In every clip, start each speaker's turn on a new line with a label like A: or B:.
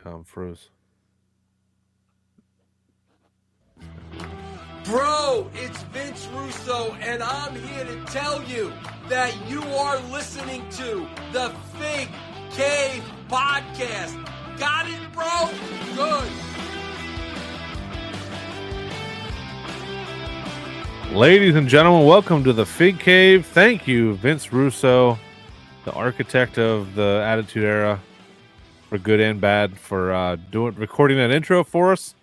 A: Tom froze.
B: Bro, it's Vince Russo, and I'm here to tell you that you are listening to the Fig Cave Podcast. Got it, bro? Good.
A: Ladies and gentlemen, welcome to the Fig Cave. Thank you, Vince Russo, the architect of the Attitude Era, for good and bad, for recording that intro for us.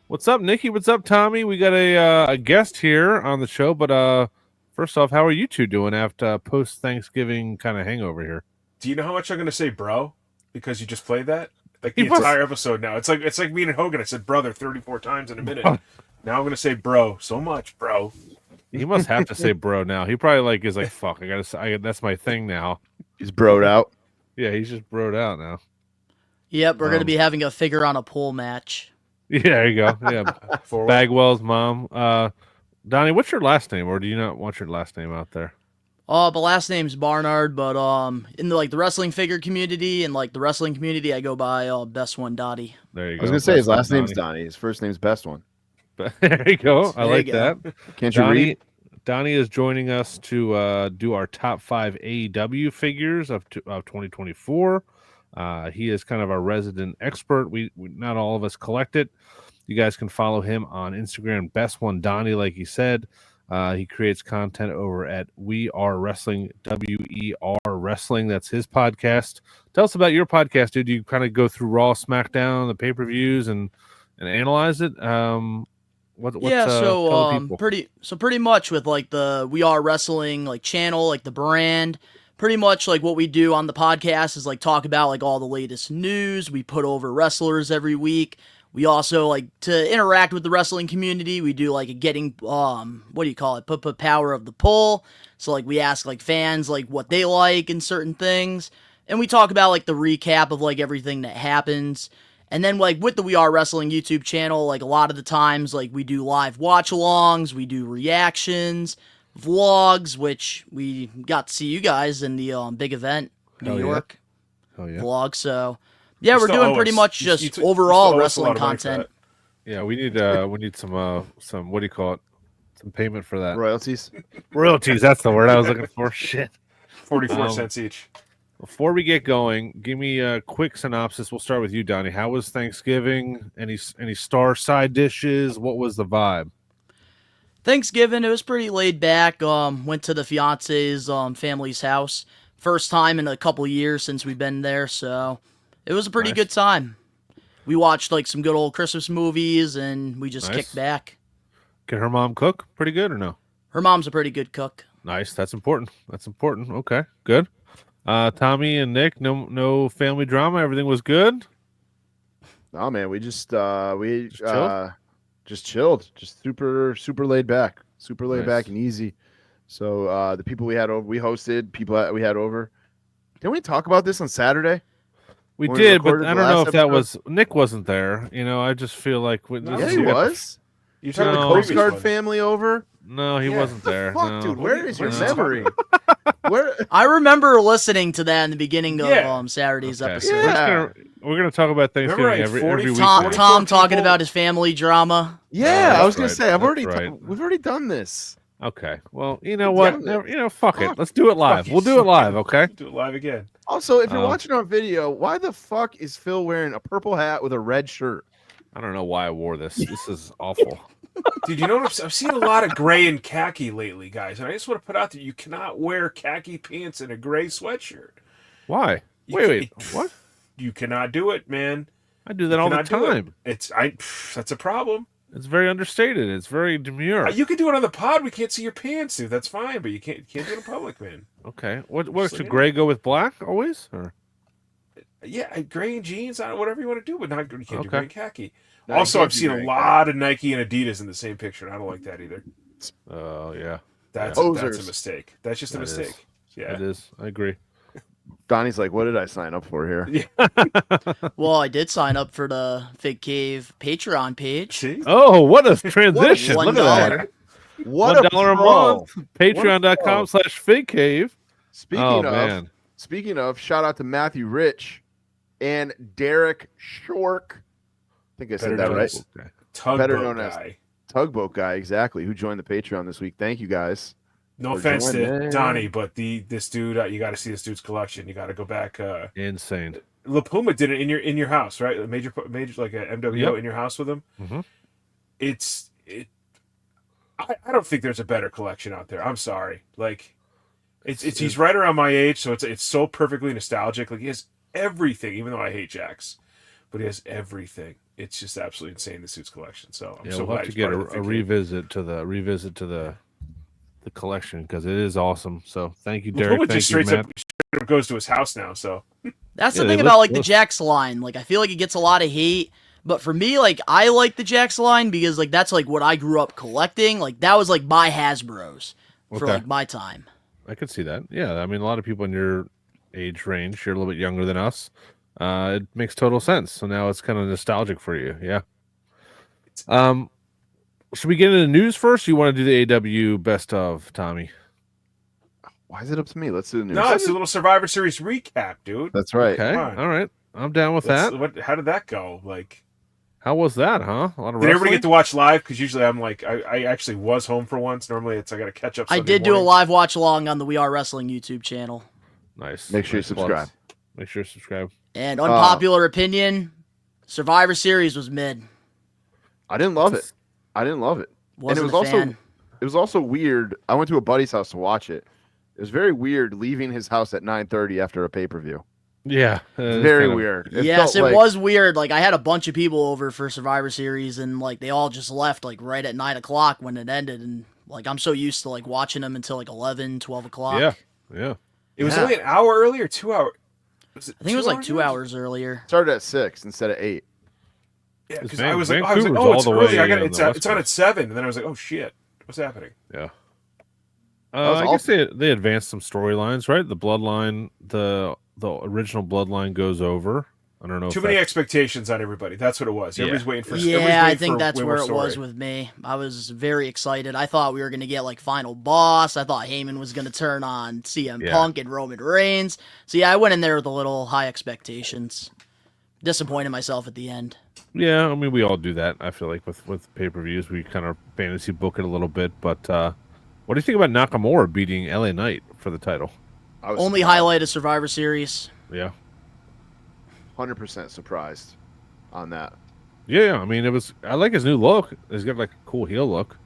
A: What's up, Nikki? What's up, Tommy? We got a guest here on the show, but first off, how are you two doing after post-Thanksgiving kind of hangover here?
C: Do you know how much I'm going to say, bro? Because you just played that? Like the entire episode now. It's like me and Hogan. I said brother 34 times in a minute. Now I'm going to say bro so much, bro.
A: He must have to say bro now. He probably is like, fuck, that's my thing now.
D: He's broed out.
A: Yeah, he's just broed out now.
E: Yep, we're going to be having a figure on a pole match.
A: Yeah, there you go. Yeah, Bagwell's mom. Donnie, what's your last name, or do you not want your last name out there?
E: The last name's Barnard, but in the wrestling figure community and the wrestling community, I go by Best One Donnie.
A: There you go.
D: I was gonna say his last name's Donnie. His first name's Best One.
A: There you go. I like that.
D: Can't you read?
A: Donnie is joining us to do our top 5 AEW figures of 2024. He is kind of our resident expert. We not all of us collect it. You guys can follow him on Instagram, Best One Donnie, like he said. He creates content over at We Are Wrestling, WER Wrestling. That's his podcast. Tell us about your podcast, dude. You kind of go through Raw, SmackDown, the pay-per-views, and analyze it.
E: Pretty much with the We Are Wrestling channel, the brand. Pretty much what we do on the podcast is talk about all the latest news. We put over wrestlers every week. We also to interact with the wrestling community. We do getting put power of the poll. So we ask fans what they like in certain things, and we talk about the recap of everything that happens. And then with the We Are Wrestling YouTube channel, a lot of the times we do live watch-alongs, we do reactions, vlogs, which we got to see you guys in the big event, New York vlog. So yeah, we're doing pretty much just overall wrestling content.
A: Yeah, we need some what do you call it? Some payment for that.
D: Royalties.
A: Royalties, that's the word I was looking for. Shit.
C: 44 cents each.
A: Before we get going, give me a quick synopsis. We'll start with you, Donnie. How was Thanksgiving? Any star side dishes? What was the vibe?
E: Thanksgiving, it was pretty laid back. Went to the fiance's family's house. First time in a couple years since we've been there, so it was a pretty good time. We watched some good old Christmas movies, and we just kicked back.
A: Can her mom cook pretty good or no?
E: Her mom's a pretty good cook.
A: Nice. That's important. Okay, good. Tommy and Nick, no family drama. Everything was good.
D: Oh man, we just chilled. Just super laid back, back and easy. So the people we had over, we hosted people that we had over. Didn't we talk about this on Saturday?
A: We did, but I don't know if that was Nick wasn't there. I just feel like
D: he was. You took the Coast Guard family over?
A: No, he wasn't there.
D: Fuck, dude, where is your memory?
E: I remember listening to that in the beginning of Saturday's episode.
A: Yeah. We're gonna talk about Thanksgiving every week.
E: Tom talking about his family drama.
D: Yeah, I was gonna say we've already done this.
A: Okay, well, you know what? Fuck it. Let's do it live. We'll do it live. Okay.
C: Do it live again.
D: Also, if you're watching on video, why the fuck is Phil wearing a purple hat with a red shirt?
A: I don't know why I wore this. This is awful.
C: Dude, you know what? I've seen a lot of gray and khaki lately, guys, and I just want to put out that you cannot wear khaki pants and a gray sweatshirt.
A: Why? Wait, what?
C: You cannot do it, man.
A: I do that all the time.
C: That's a problem.
A: It's very understated. It's very demure.
C: You can do it on the pod. We can't see your pants, dude. That's fine, but you can't do it in public, man.
A: Okay. What should gray go with black always? Or?
C: Yeah, gray and jeans, whatever you want to do, but you can't do gray and khaki. Also, I've seen a lot of Nike and Adidas in the same picture, and I don't like that either.
A: Oh, yeah.
C: That's a mistake. That's just a mistake. Yeah.
A: It is. I agree.
D: Donnie's like, what did I sign up for here?
E: Yeah. Well, I did sign up for the Fig Cave Patreon page.
C: See?
A: Oh, what a transition. Look at that.
D: What
A: $1 a month. Patreon.com/Fig Cave.
D: Speaking of, shout out to Matthew Rich. and Derek Shork. I think I said that right.
C: Tugboat guy.
D: Tugboat guy, exactly, who joined the Patreon this week. Thank you, guys.
C: No offense to Donnie, but this dude, you got to see this dude's collection. You got to go back.
A: Insane.
C: La Puma did it in your house, right? Major like a MWO in your house with him.
A: Mm-hmm.
C: I don't think there's a better collection out there. I'm sorry. Like, he's right around my age, so it's so perfectly nostalgic. Like, he has everything, even though I hate Jax, but he has everything. It's just absolutely insane, the suits collection. So I'm so
A: we'll
C: glad
A: have to get a revisit to the collection because it is awesome. So thank you, Derek. Thank
C: just
A: you,
C: straight
A: Matt.
C: up goes to his house now. So
E: that's the thing about like the Jax line. Like I feel like it gets a lot of hate, but for me, like I like the Jax line because like that's like what I grew up collecting. Like that was like my Hasbro's for like my time.
A: I could see that. Yeah, I mean a lot of people in your age range, you're a little bit younger than us. It makes total sense. So now it's kind of nostalgic for you. Yeah. Should we get into the news first? Or you want to do the AEW best of, Tommy?
D: Why is it up to me? Let's do the news.
C: No, it's a little Survivor Series recap, dude.
D: That's right.
A: Okay. All right. I'm down with that.
C: How did that go? Like,
A: how was that, huh? A lot of
C: did everybody get to watch live? Because usually I'm like, I actually was home for once. Normally I got to catch up.
E: I did do a live watch along on the We Are Wrestling YouTube channel.
A: Nice.
D: Make sure you subscribe.
A: Make sure you subscribe.
E: And unpopular opinion, Survivor Series was mid.
D: I didn't love it.
E: Wasn't
D: it was also weird. I went to a buddy's house to watch it. It was very weird leaving his house at 9:30 after a pay-per-view.
A: Yeah.
D: Very weird.
E: It was weird. Like I had a bunch of people over for Survivor Series and like they all just left like right at 9 o'clock when it ended. And like I'm so used to like watching them until like 11, 12 o'clock.
A: Yeah. Yeah.
C: It was only an hour early or 2 hours.
E: I think it was like 2 hours earlier.
D: Started at 6 instead of 8.
C: Yeah, because I was like, oh, it's early. It's on at 7, and then I was like, oh shit, what's happening?
A: Yeah. I guess they advanced some storylines, right? The Bloodline, the original Bloodline goes over. I don't know.
C: Too many expectations on everybody. That's what it was. Everybody's waiting for.
E: Yeah, I think that's where it was with me. I was very excited. I thought we were going to get like Final Boss. I thought Heyman was going to turn on CM Punk and Roman Reigns. So yeah, I went in there with a little high expectations. Disappointed myself at the end.
A: Yeah, I mean we all do that. I feel like with pay-per-views, we kind of fantasy book it a little bit. But what do you think about Nakamura beating LA Knight for the title?
E: Only highlight of Survivor Series.
A: Yeah.
D: 100% surprised on that.
A: Yeah, I mean I like his new look. He's got like a cool heel look.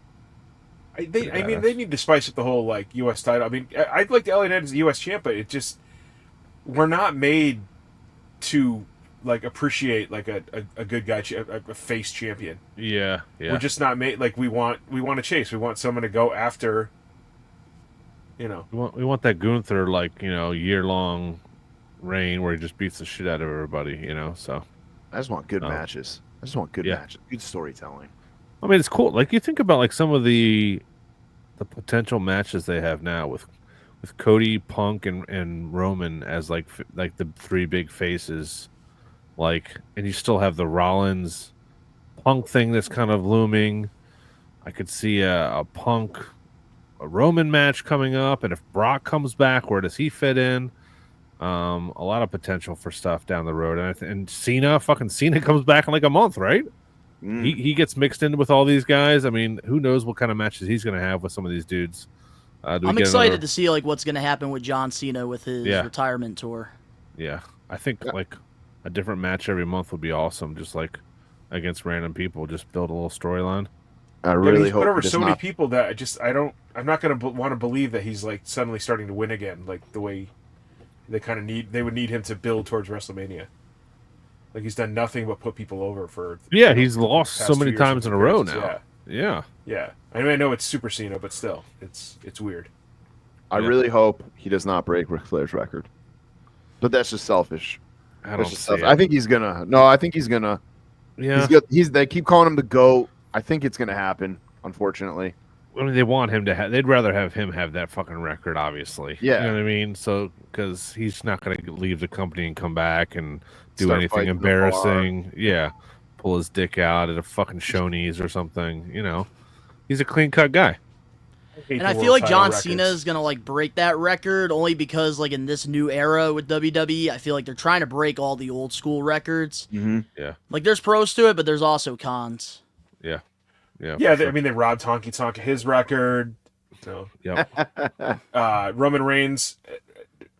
C: They need to spice up the whole like U.S. title. I mean, I'd like LA Knight as the U.S. champ, but we're not made to like appreciate like a good guy, a face champion.
A: Yeah.
C: We're just not made like we want to chase. We want someone to go after. We
A: want that Gunther like year-long reign where he just beats the shit out of everybody. So
D: I just want good matches. I just want good matches, good storytelling.
A: I mean, it's cool. Like you think about like some of the potential matches they have now with Cody, Punk, and Roman as like the three big faces. Like, and you still have the Rollins Punk thing that's kind of looming. I could see a Roman match coming up, and if Brock comes back, where does he fit in? A lot of potential for stuff down the road, and Cena comes back in like a month, right? He gets mixed in with all these guys. I mean, who knows what kind of matches he's going to have with some of these dudes?
E: I'm excited to see like what's going to happen with John Cena with his retirement tour.
A: Yeah, I think like a different match every month would be awesome. Just like against random people, just build a little storyline.
D: I really hope
C: put over so many people that I'm not going to want to believe that he's like suddenly starting to win again, like the way they would need him to build towards WrestleMania. Like he's done nothing but put people over for.
A: He's lost so many times in a row now. Yeah.
C: I mean, I know it's Super Cena, but still, it's weird.
D: I really hope he does not break Ric Flair's record, but that's just selfish. I think he's gonna. No, I think he's gonna.
A: Yeah.
D: They keep calling him the GOAT. I think it's gonna happen. Unfortunately.
A: I mean, they want him to have. They'd rather have him have that fucking record, obviously.
D: Yeah.
A: You know what I mean? So, because he's not going to leave the company and come back and do anything embarrassing. Yeah. Pull his dick out at a fucking Shoney's or something. He's a clean cut guy.
C: hate
E: And
C: the
E: I
C: world
E: feel like
C: title
E: John
C: records.
E: Cena is gonna like break that record only because like in this new era with WWE, I feel like they're trying to break all the old school records.
D: Mm-hmm.
A: Yeah.
E: Like there's pros to it, but there's also cons.
A: Yeah. Yeah.
C: Yeah,
A: for sure.
C: I mean, they robbed Honky Tonk of his record. So,
A: Yep.
C: Roman Reigns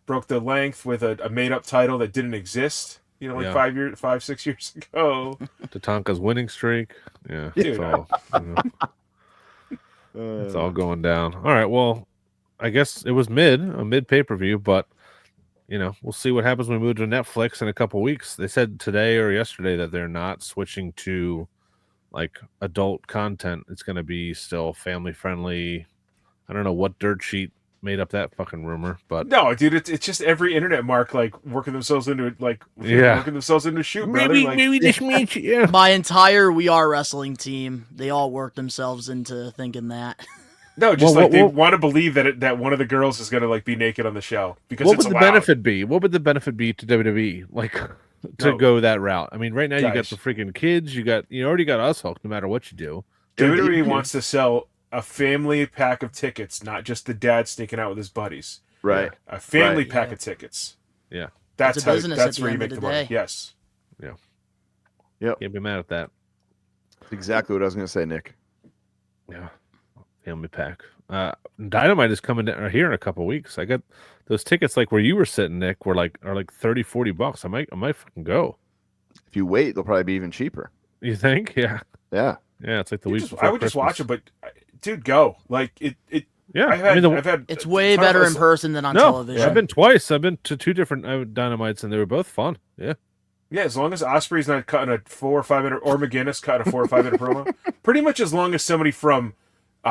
C: broke the length with a made-up title that didn't exist. You know, like
A: Yeah.
C: 5-6 years ago.
A: Tatanka's winning streak. Yeah.
C: Dude,
A: It's all, it's all going down. All right. Well, I guess it was a mid pay-per-view, but we'll see what happens when we move to Netflix in a couple weeks. They said today or yesterday that they're not switching to like adult content. It's going to be still family friendly. I don't know what dirt sheet made up that fucking rumor, but
C: no, dude, it's just every internet mark like working themselves into it, like
A: Yeah.
C: working themselves into a shoot, brother. Like,
A: maybe this means yeah.
E: My entire We Are Wrestling team, they all worked themselves into thinking that.
C: no, just
A: Well,
C: like they
A: well-
C: want to believe that one of the girls is gonna like be naked on the show because
A: What
C: it's
A: would the
C: allowed.
A: benefit be? What would the benefit be to WWE? Like to
C: No.
A: go that route? I mean, right now you got
C: Guys.
A: the freaking kids. You already got us hooked. No matter what you do.
C: WWE wants to sell a family pack of tickets, not just the dad sneaking out with his buddies.
D: Right.
C: A family
D: Right.
C: pack of tickets.
A: Yeah.
C: That's
E: It's a business
C: That's
E: at the
C: where you
E: end
C: make
E: of
C: the
E: the
C: money.
E: day.
C: Yes.
A: Can't be mad at that.
D: That's exactly what I was going to say, Nick.
A: Yeah. Family pack. Dynamite is coming down here in a couple weeks. I got those tickets like where you were sitting, Nick, are like $30-$40. I might fucking go.
D: If you wait, they'll probably be even cheaper.
A: You think? Yeah.
D: Yeah.
A: Yeah, it's like the week
C: I
A: before
C: would just watch it,
A: Christmas.
C: but dude, go. Like it.
A: Yeah.
C: I've had
E: It's way better in person than on
A: No,
E: television.
A: I've been twice. I've been to 2 different Dynamites, and they were both fun. Yeah.
C: Yeah, as long as Osprey's not cutting a 4 or 5 minute, or McGinnis cutting a 4 or 5 minute promo. Pretty much as long as somebody from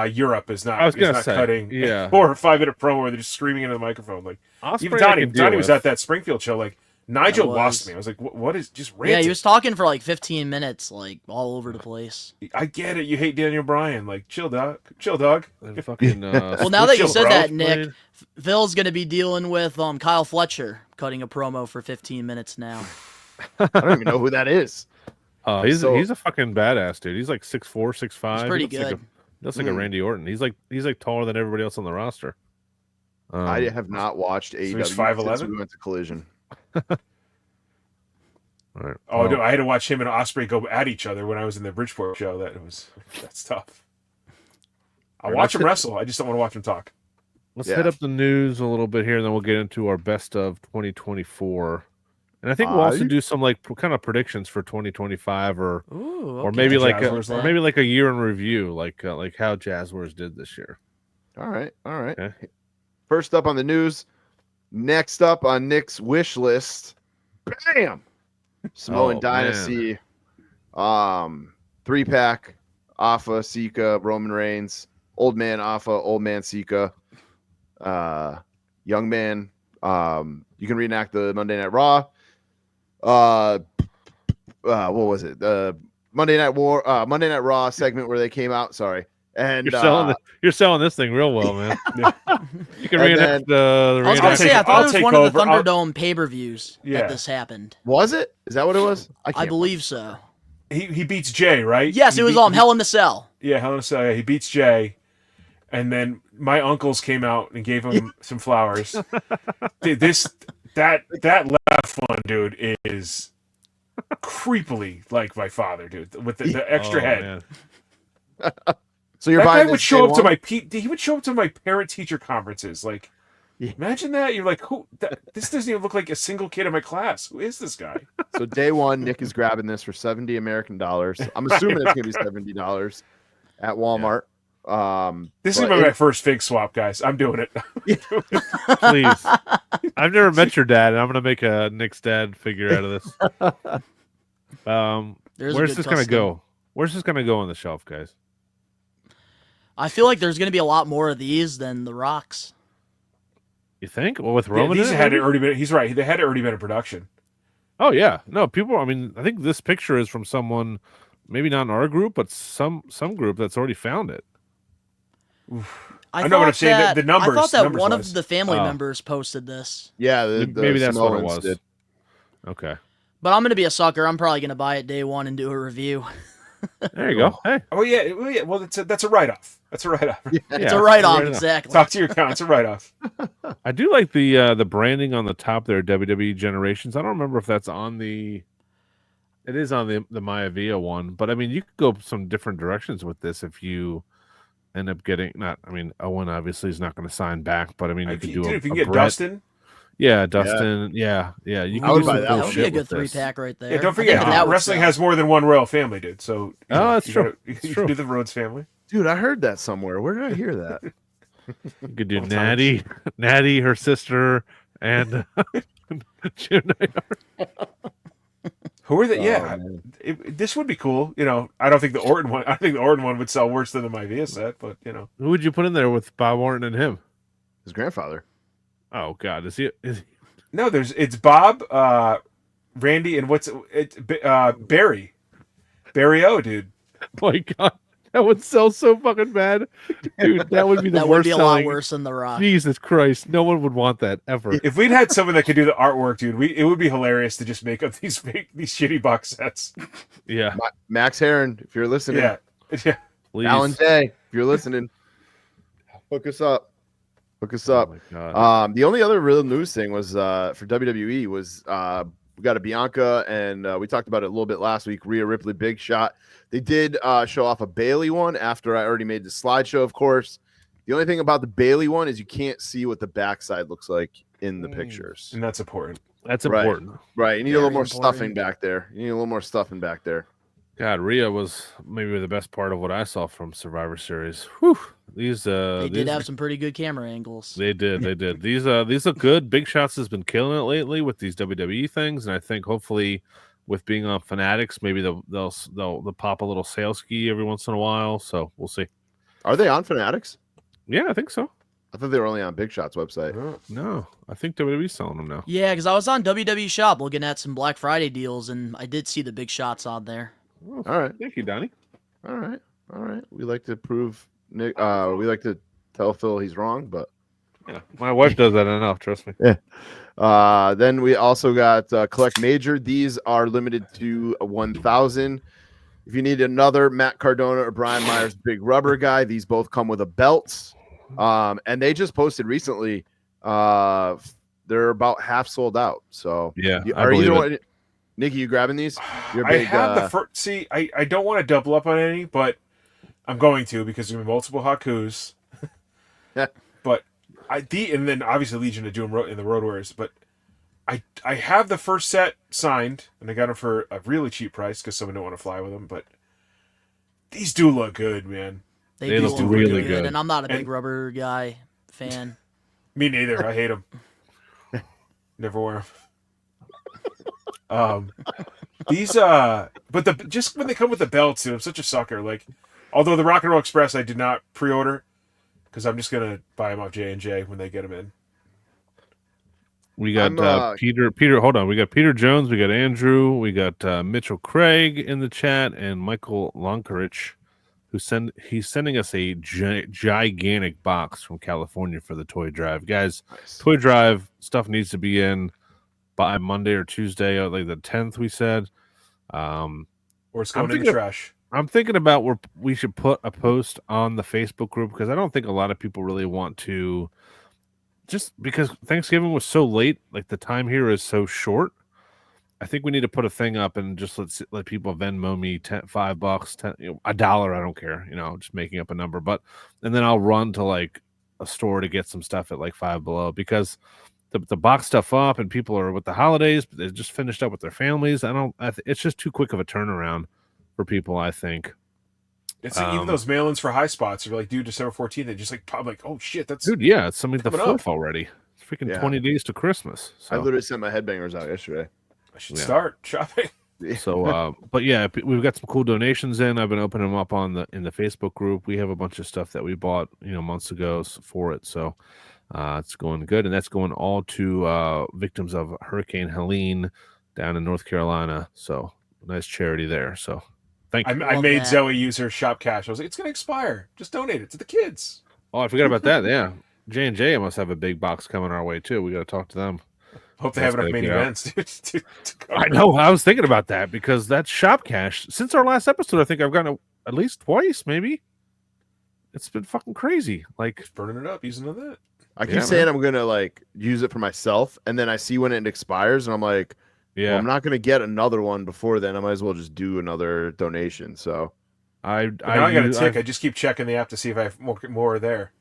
C: Europe is not,
A: I was gonna
C: not
A: say,
C: cutting
A: yeah.
C: 4 or 5 minute promo where they're just screaming into the microphone. Like
A: Osprey
C: even
A: I
C: Donnie,
A: can deal
C: Donnie was
A: with.
C: at that Springfield show. Like Nigel
E: was.
C: lost me. I was like, what is just
E: Yeah,
C: ranting?
E: he was talking for like 15 minutes, like all over the place.
C: I get it. You hate Daniel Bryan. Like chill, dog. Chill, dog.
A: And fucking,
E: Well, now that you
C: Chill,
E: said
C: bro.
E: that, Nick, Phil's going to be dealing with Kyle Fletcher cutting a promo for 15 minutes now.
D: I don't even know who that is.
A: he's
D: So-
A: a fucking badass dude. He's like 6'4", 6'5".
E: He's pretty
A: He looks
E: good.
A: Like a Randy Orton. He's like taller than everybody else on the roster.
D: I have not watched AEW
C: he's
D: since
C: 5'11"?
D: we went to Collision.
A: All right.
C: Oh,
A: Well,
C: no, I had to watch him and Osprey go at each other when I was in the Bridgeport show. That's tough. I'll
A: Alright,
C: watch him
A: let's
C: wrestle. I just don't want to watch him talk.
A: let's
D: Yeah.
A: hit up the news a little bit here, and then we'll get into our best of 2024. And I think we'll also do some like kind of predictions for 2025, or
E: Ooh,
A: or maybe like
C: Jazwares
A: or
C: line.
A: maybe like a year in review, like how Jazwares did this year.
D: All right. All right.
A: Okay.
D: First up on the news. Next up on Nick's wish list. Bam! Samoan
A: Oh,
D: Dynasty. 3-pack. Alpha, Sika, Roman Reigns. Old man Alpha, old man Sika. Young man. You can reenact the Monday Night Raw. What was it? The Monday Night Raw segment where they came out. Sorry. And
A: You're selling this thing real well, man. You can
D: And
A: reenact the
E: I was going to
A: reenact.
E: say, I thought
C: I'll
E: it was
C: take
E: one of the
C: over. I'll-
E: Thunderdome pay-per-views
C: Yeah.
E: that this happened.
D: was it? Is that what it was?
E: I
D: can't
E: believe so.
C: He beats Jay, right?
E: Yes,
C: He
E: it was
C: beat-
E: Hell in the Cell.
C: Yeah, Hell in a Cell. Yeah, he beats Jay, and then my uncles came out and gave him some flowers. Dude, that left one, dude, is creepily like my father, dude, with the extra
A: Oh,
C: head.
A: man.
D: So you're
C: That guy
D: buying
C: would
D: this
C: show
D: day
C: up to
D: one?
C: he would show up to my parent teacher conferences. Like, imagine that. You're like, this doesn't even look like a single kid in my class. Who is this guy?
D: So day one, Nick is grabbing this for $70 American. I'm assuming it's gonna be $70 at Walmart.
C: This is
D: but
C: gonna be my first fig swap, guys. I'm doing it.
A: Please. I've never met your dad, and I'm gonna make a Nick's dad figure out of this.
E: There's a
A: Where's
E: good
A: this gonna
E: custom.
A: go? Where's this gonna go on the shelf, guys?
E: I feel like there's going to be a lot more of these than the Rocks.
A: You think? Well, with
C: Yeah,
A: Roman,
C: these
A: in it,
C: had
A: maybe?
C: already been. He's right. They had already been in production.
A: Oh yeah, no people. I mean, I think this picture is from someone, maybe not in our group, but some group that's already found it.
C: I know what I'm saying,
E: that-
C: the numbers-
E: I thought that
C: numbers
E: one
C: wise.
E: of the family
A: Oh.
E: members posted this,
D: Yeah, the
A: Maybe that's what it
D: Samoans
A: was.
D: did.
A: Okay.
E: but I'm going to be a sucker. I'm probably going to buy it day one and do a review.
A: There you go. Hey,
C: Oh yeah. Well, that's a write-off. That's a write-off.
E: It's a write-off,
A: right
E: exactly.
C: Talk to your account. It's a write-off.
A: I do like the branding on the top there, WWE Generations. I don't remember if that's on the. It is on the Maivia one, but I mean, you could go some different directions with this if you end up getting not. I mean, Owen obviously is not going to sign back, but I mean, you could do
C: if you can
A: a
C: get
A: Brett.
C: Dustin.
A: Yeah, Dustin. Yeah. You
D: I
A: can
D: would
A: do
D: buy
A: some
D: that.
A: cool
E: That would be
A: shit
E: a good
A: with this.
E: 3-pack right there.
C: Yeah, don't
E: I think
C: forget,
E: that would
C: wrestling
E: sell.
C: has more than one royal family, dude. So
A: That's true.
C: You
A: That's true.
C: do the Rhodes family.
D: Dude, I heard that somewhere. Where did I hear that?
A: You could do
C: All
A: Natty, her sister, and June
C: Who are the?
D: Oh,
C: Yeah,
D: man.
C: this would be cool. You know, I don't think the Orton one. I think the Orton one would sell worse than the Maivia set, but you know,
A: Who would you put in there with Bob Orton and him?
D: His grandfather.
A: Oh God, is he?
C: no, it's Bob, Randy, and Barry O, dude.
A: My God, that would sell so fucking bad, dude. That would be the
E: That would
A: worst
E: be a
A: selling.
E: lot worse than The Rock.
A: Jesus Christ, no one would want that ever.
C: If we'd had someone that could do the artwork, dude, it would be hilarious to just make up these shitty box sets.
A: Yeah,
D: Max Heron, if you're listening.
C: Yeah, yeah.
A: please.
D: Alan Day, if you're listening, hook us up. Hook us
A: Oh
D: up.
A: my God.
D: The only other real news thing was for WWE was we got a Bianca, and we talked about it a little bit last week. Rhea Ripley, big shot. They did show off a Bailey one after I already made the slideshow, of course. The only thing about the Bailey one is you can't see what the backside looks like in the pictures.
C: And that's important.
A: That's
D: Right.
A: important.
D: Right. You need a little
E: Very
D: more
E: important.
D: stuffing back there. You need a little more stuffing back there.
A: God, Rhea was maybe the best part of what I saw from Survivor Series. Whew. These
E: They did have some pretty good camera angles.
A: They did. These look good. Big Shots has been killing it lately with these WWE things, and I think hopefully with being on Fanatics, maybe they'll pop a little sales ski every once in a while. So we'll see.
D: Are they on Fanatics?
A: Yeah, I think so.
D: I thought they were only on Big Shot's website.
A: No, I think WWE's selling them now.
E: Yeah, because I was on WWE Shop looking at some Black Friday deals, and I did see the big shots on there.
A: Oh,
D: All right.
A: thank you, Donnie.
D: All right. All right. We like to prove Nick. We like to tell Phil he's wrong, but
A: Yeah, my wife does that enough. Trust me.
D: then we also got Collect Major. These are limited to 1,000. If you need another Matt Cardona or Brian Myers Big Rubber guy, these both come with a belt. And they just posted recently. They're about half sold out. So
A: Yeah, I
D: are
A: believe
D: either
A: it.
D: one, Nikki, you grabbing these? You're
C: I
D: big,
C: have the first. See, I don't want to double up on any, but I'm going to because there's gonna be multiple Hakus.
D: Yeah.
C: But and then obviously Legion of Doom in the Road Warriors. But I have the first set signed, and I got them for a really cheap price because someone don't want to fly with them. But these do look good, man.
E: They
A: They
E: do
A: look
E: look
A: really
E: good,
A: good.
E: and I'm not a big
C: And-
E: rubber guy fan.
C: Me neither. I hate them. Never wear them. These but just when they come with the belts, dude, I'm such a sucker. Like, although the Rock and Roll Express I did not pre-order because I'm just gonna buy them off J&J when they get them in.
A: We got
D: I'm,
A: Peter. Hold on. We got Peter Jones. We got Andrew. We got Mitchell Craig in the chat, and Michael Lonkarich, he's sending us a gigantic box from California for the toy drive, guys.
D: Nice.
A: Toy drive stuff needs to be in by Monday or Tuesday, like the 10th. We said.
C: Or it's going in
A: thinking
C: the
A: of-
C: trash.
A: I'm thinking about where we should put a post on the Facebook group because I don't think a lot of people really want to. Just because Thanksgiving was so late, like the time here is so short. I think we need to put a thing up and just let people Venmo me $5, $10, $1. I don't care, just making up a number. And then I'll run to like a store to get some stuff at like Five Below because the box stuff up and people are with the holidays, but they just finished up with their families. It's just too quick of a turnaround for people. I think.
C: It's like even those mail-ins for high spots are like, dude, December 14th. They just like pop like, oh shit, that's
A: Dude, yeah, it's something the
C: coming up.
A: 4th already. It's freaking
D: Yeah.
A: 20 days to Christmas. So.
D: I literally sent my headbangers out yesterday.
C: I should
A: Yeah.
C: start shopping.
A: So, but yeah, we've got some cool donations in. I've been opening them up in the Facebook group. We have a bunch of stuff that we bought, months ago for it. So, it's going good, and that's going all to victims of Hurricane Helene down in North Carolina. So, nice charity there. So, thank you.
C: I
E: Love
C: made
E: that.
C: Zoe use her shop cash. I was like, it's gonna expire. Just donate it to the kids.
A: Oh, I forgot about that. Yeah, J&J must have a big box coming our way too. We got to talk to them.
C: Hope they have enough main events.
A: I know. I was thinking about that because that shop cash since our last episode, I think I've gotten at least twice, maybe. It's been fucking crazy. Like
C: just burning it up, using that.
D: I keep saying I'm gonna like use it for myself, and then I see when it expires, and I'm like, well, I'm not gonna get another one before then. I might as well just do another donation. So
A: I
C: got a tick. I just keep checking the app to see if I have more there.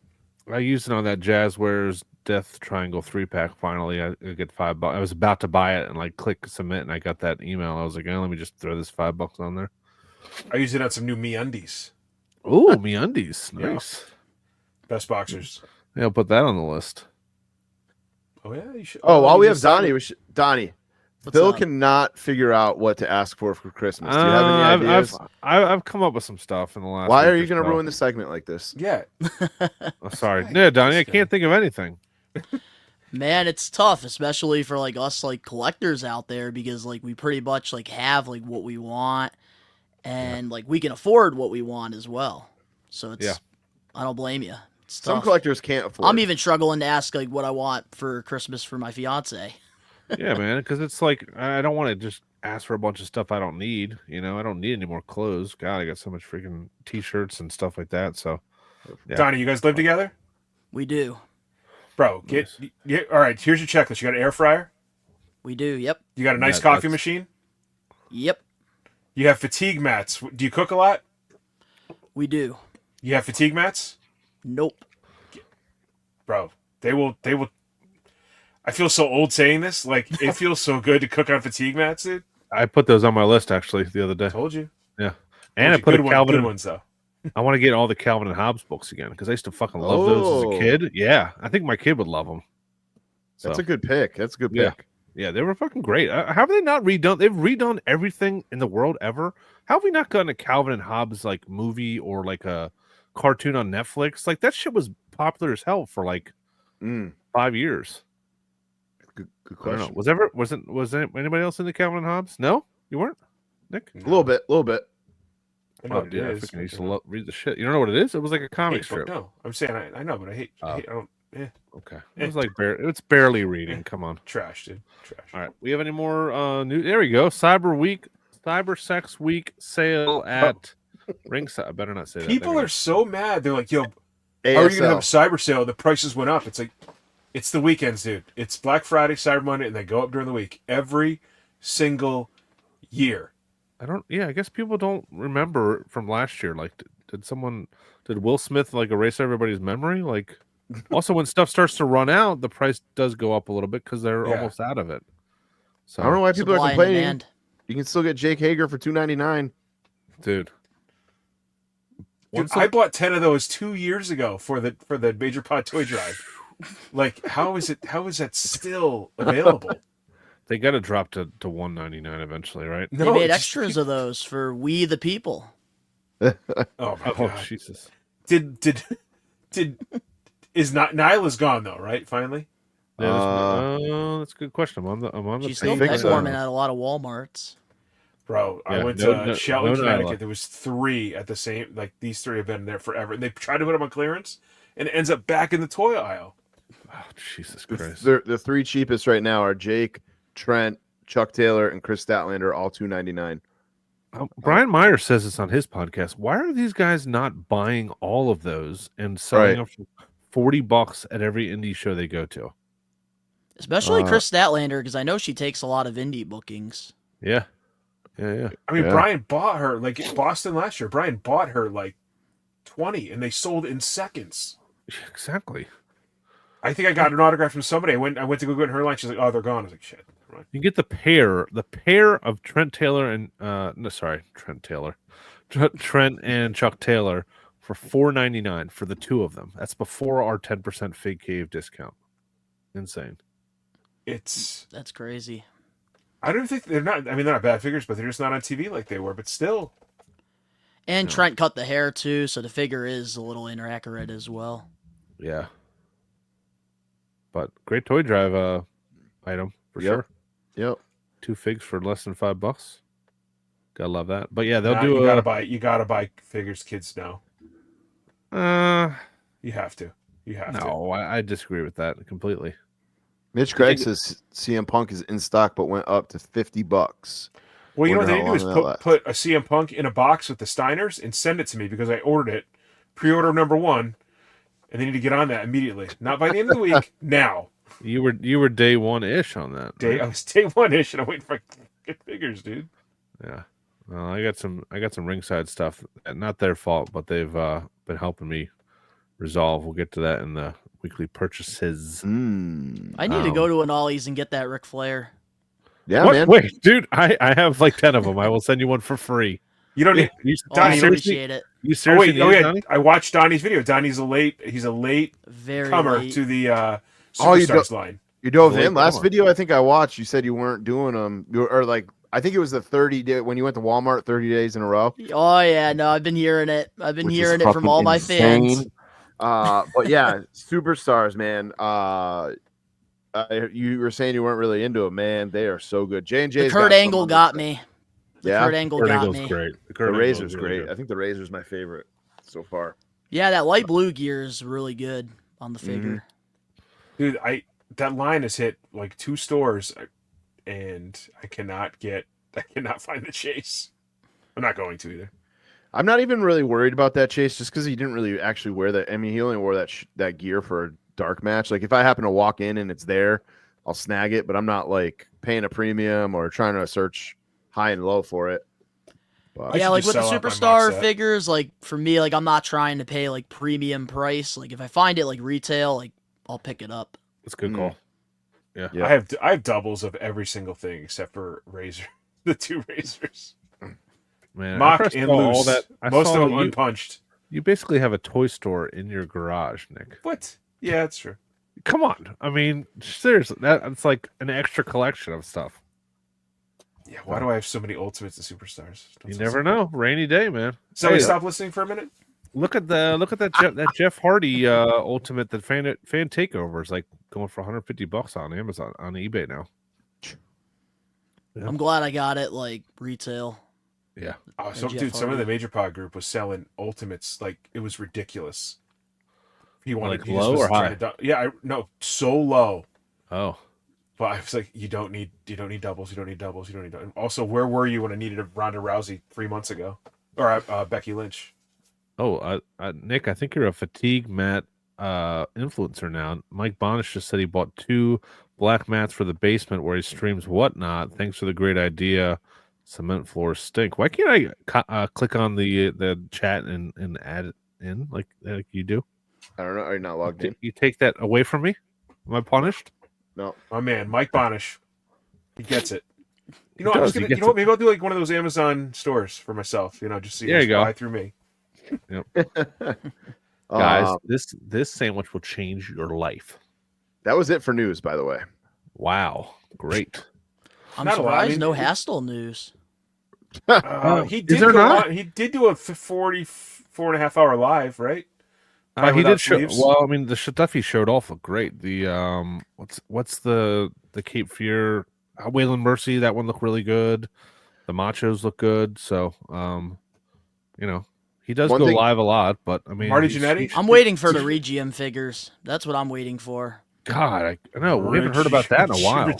A: I used it on that Jazwares Death Triangle 3-pack. Finally, I get $5. I was about to buy it and like click submit, and I got that email. I was like, let me just throw this $5 on there.
C: I used it on some new MeUndies.
A: Ooh, MeUndies, nice.
C: Yeah. Best boxers.
A: Yeah, I'll put that on the list.
C: Oh yeah, you should.
D: Oh, while we have Donnie, Donnie.
E: What's
D: Phil
E: up?
D: cannot figure out what to ask for Christmas. Do you have any ideas?
A: I've come up with some stuff in the last.
D: Why are you going to ruin the segment like this?
C: Yeah.
A: Oh, sorry, yeah, Donnie. I can't think of anything.
E: Man, it's tough, especially for like us like collectors out there, because like we pretty much like have like what we want, and like we can afford what we want as well. So it's I don't blame you. It's
D: Some
E: tough.
D: collectors can't afford.
E: I'm even struggling to ask like what I want for Christmas for my fiance.
A: Yeah, man, because it's like I don't want to just ask for a bunch of stuff I don't need. You know, I don't need any more clothes. God, I got so much freaking t-shirts and stuff like that. So, yeah.
C: Donnie, you guys live together?
E: We do.
C: Bro, all right. Here's your checklist. You got an air fryer?
E: We do. Yep.
C: You got a nice coffee machine?
E: Yep.
C: You have fatigue mats. Do you cook a lot?
E: We do.
C: You have fatigue mats?
E: Nope.
C: Bro, they will. I feel so old saying this. Like, it feels so good to cook on fatigue mats, dude.
A: I put those on my list actually the other day.
C: Told you.
A: Yeah, and I put a Calvin.
C: Good ones though.
A: I want to get all the Calvin and Hobbes books again because I used to fucking love those as a kid. Yeah, I think my kid would love them. So,
D: That's a good pick. That's a good pick.
A: Yeah, they were fucking great. How have they not redone? They've redone everything in the world ever. How have we not gotten a Calvin and Hobbes like movie or like a cartoon on Netflix? Like that shit was popular as hell for like 5 years.
D: Good question.
A: Was anybody else in the Calvin and Hobbes? No, you weren't, Nick.
D: A little bit.
C: I know what it is.
A: I used to read the shit. You don't know what it is? It was like a comic strip.
C: No, I'm saying I know, but I hate. I don't. Yeah.
A: Okay. It was like it's barely reading. Come on.
C: Trash, dude. Trash.
A: All right. We have any more news? There we go. Cyber Sex Week sale at Ringside. I better not say that.
C: People are so mad. They're like, yo,
D: ASL.
C: how are you gonna have a cyber sale? The prices went up. It's like, it's the weekends, dude. It's Black Friday, Cyber Monday, and they go up during the week every single year.
A: I guess people don't remember from last year. Like, did Will Smith like erase everybody's memory? Like, also when stuff starts to run out, the price does go up a little bit because they're almost out of it. So
D: I don't know why people
E: Supply
D: are
E: and
D: complaining.
E: demand.
D: You can still get Jake Hager for $2.99.
A: dude.
C: I bought 10 of those 2 years ago for the Major Pod Toy Drive. Like, how is that still available?
A: They got to drop to $1.99 eventually, right?
E: They made extras of those for We the People.
C: Oh my god!
A: Jesus!
C: Is not Nyla's gone though? Right? Finally.
A: That's a good question. I'm on the.
E: She's still performing at a lot of WalMarts.
C: Bro, I went to Shelton, Connecticut. There was 3 at the same. Like these 3 have been there forever, and they tried to put them on clearance, and it ends up back in the toy aisle.
A: Oh, Jesus Christ!
D: The 3 cheapest right now are Jake, Trent, Chuck Taylor, and Chris Statlander, all $2.99.
A: Brian Meyer says this on his podcast. Why are these guys not buying all of those and selling them for $40 at every indie show they go to?
E: Especially Chris Statlander, because I know she takes a lot of indie bookings.
A: Yeah.
C: I mean, Brian bought her like in Boston last year. Brian bought her like 20, and they sold in seconds.
A: Exactly.
C: I think I got an autograph from somebody. I went to go get her line. She's like, "Oh, they're gone." I was like, "Shit." Right.
A: You get the pair of Trent Taylor and Trent and Chuck Taylor for $4.99 for the 2 of them. That's before our 10% Fig Cave discount. Insane.
E: That's crazy.
C: I don't think they're not. I mean, they're not bad figures, but they're just not on TV like they were. But still.
E: And Trent cut the hair too, so the figure is a little inaccurate as well.
A: Yeah. But great toy drive item for sure.
D: Yep.
A: 2 figs for less than $5. Gotta love that. But yeah, they'll do.
C: You gotta buy figures. Kids know.
A: You
C: have to. You have to.
A: No, I disagree with that completely.
D: Mitch Craig says CM Punk is in stock, but went up to $50.
C: Well, you know what
D: Wonder
C: they
D: how
C: need to do
D: long
C: is
D: that
C: put a CM Punk in a box with the Steiners and send it to me because I ordered it, pre-order number 1, and they need to get on that immediately. Not by the end of the week, now.
A: You were day one-ish on that.
C: I
A: Right?
C: was day 1-ish, and I'm waiting for good figures, dude.
A: Yeah. Well, I got some ringside stuff. Not their fault, but they've been helping me resolve. We'll get to that in the weekly purchases.
E: I need to go to an Ollie's and get that Ric Flair.
D: Yeah,
A: what?
D: man.
A: Wait, dude, I have like 10 of them. I will send you one for free.
C: You don't need.
E: I appreciate it.
A: You seriously need it, Donnie?
C: I watched Donnie's video. Donnie's he's a late
E: Very
C: comer
E: late.
C: to the Superstars line.
D: You dove
A: Late
D: in last
A: comer.
D: video. I think I watched. You said you weren't doing them, or like I think it was the 30 day when you went to Walmart 30 days in a row.
E: Oh yeah, no, I've been hearing it. I've been
D: Which is
E: hearing it from
D: fucking
E: all my fans.
D: insane. But yeah, Superstars, man. You were saying you weren't really into them, man. They are so good. J&J.
E: The Kurt Angle got me.
D: Yeah,
E: Kurt Angle
A: Kurt
E: got
A: Angle's
E: me.
A: great.
D: The
A: Angle
D: Razor's
A: is really
D: great.
A: good.
D: I think the Razor's my favorite so far.
E: Yeah, that light blue gear is really good on the figure.
C: Dude, that line has hit like 2 stores, and I cannot find the chase. I'm not going to either.
D: I'm not even really worried about that chase, just because he didn't really actually wear that. I mean, he only wore that gear for a dark match. Like if I happen to walk in and it's there, I'll snag it. But I'm not like paying a premium or trying to search high and low for it. But
E: Yeah, like with the
C: sell out my box
E: superstar
C: set.
E: figures, like for me, like I'm not trying to pay like premium price. Like if I find it like retail, like I'll pick it up.
A: That's a good call. Yeah.
C: I have doubles of every single thing except for Razor, the 2 Razors,
A: Man,
C: mock
A: after I
C: and
A: saw
C: loose.
A: all that, I
C: Most
A: saw
C: of them
A: that
C: unpunched.
A: you basically have a toy store in your garage, Nick.
C: What? Yeah, that's true.
A: Come on. I mean, seriously, it's like an extra collection of stuff.
C: Yeah, why do I have so many Ultimates and Superstars?
A: You never know. Rainy day, man.
C: Somebody
A: Hey,
C: stop listening for a minute.
A: Look at that Jeff Hardy Ultimate, the fan takeover is like going for $150 on Amazon on eBay now. Yeah.
E: I'm glad I got it like retail.
A: Yeah.
C: Oh,
E: Jeff
C: some of
E: Hardy.
C: the Major Pod group was selling Ultimates like it was ridiculous. He wanted
A: Like
C: he just
A: low
C: was
A: or
C: trying
A: high?
C: no, so low.
A: Oh.
C: But I was like, you don't need doubles. You don't need doubles. You don't need. Also, where were you when I needed a Ronda Rousey 3 months ago, or Becky Lynch?
A: Oh, Nick, I think you're a fatigue mat influencer now. Mike Bonish just said he bought 2 black mats for the basement where he streams Whatnot. Thanks for the great idea. Cement floors stink. Why can't I click on the chat and add it in like you do?
D: I don't know. Are you not logged in?
A: You take that away from me? Am I punished?
D: No.
C: My man, Mike Bonish, he gets it. You know,
A: He
C: I'm just
A: does, he
C: gonna. You
A: gets
C: know what? Maybe I'll do like one of those Amazon stores for myself. You know, just see
A: There you go.
C: buy through me.
A: Guys, this sandwich will change your life.
D: That was it for news, by the way.
A: Wow. Great.
E: I'm
C: Not a lot.
E: surprised
C: I mean,
E: no Hastel news.
C: He did
A: there
C: go
A: not?
C: on, he did do a 44.5 hour live, right?
A: He
C: Without
A: did show.
C: sleeves?
A: Well, I mean, the stuff he showed off looked great. The what's the Cape Fear Waylon Mercy? That one looked really good. The Machos look good. So, you know, he does
D: One
A: go
D: thing-
A: live a lot. But I mean,
C: Marty
A: he's-
C: Jannetty?
E: I'm waiting for the Regium figures. That's what I'm waiting for.
A: God, I know we haven't heard about that in a while.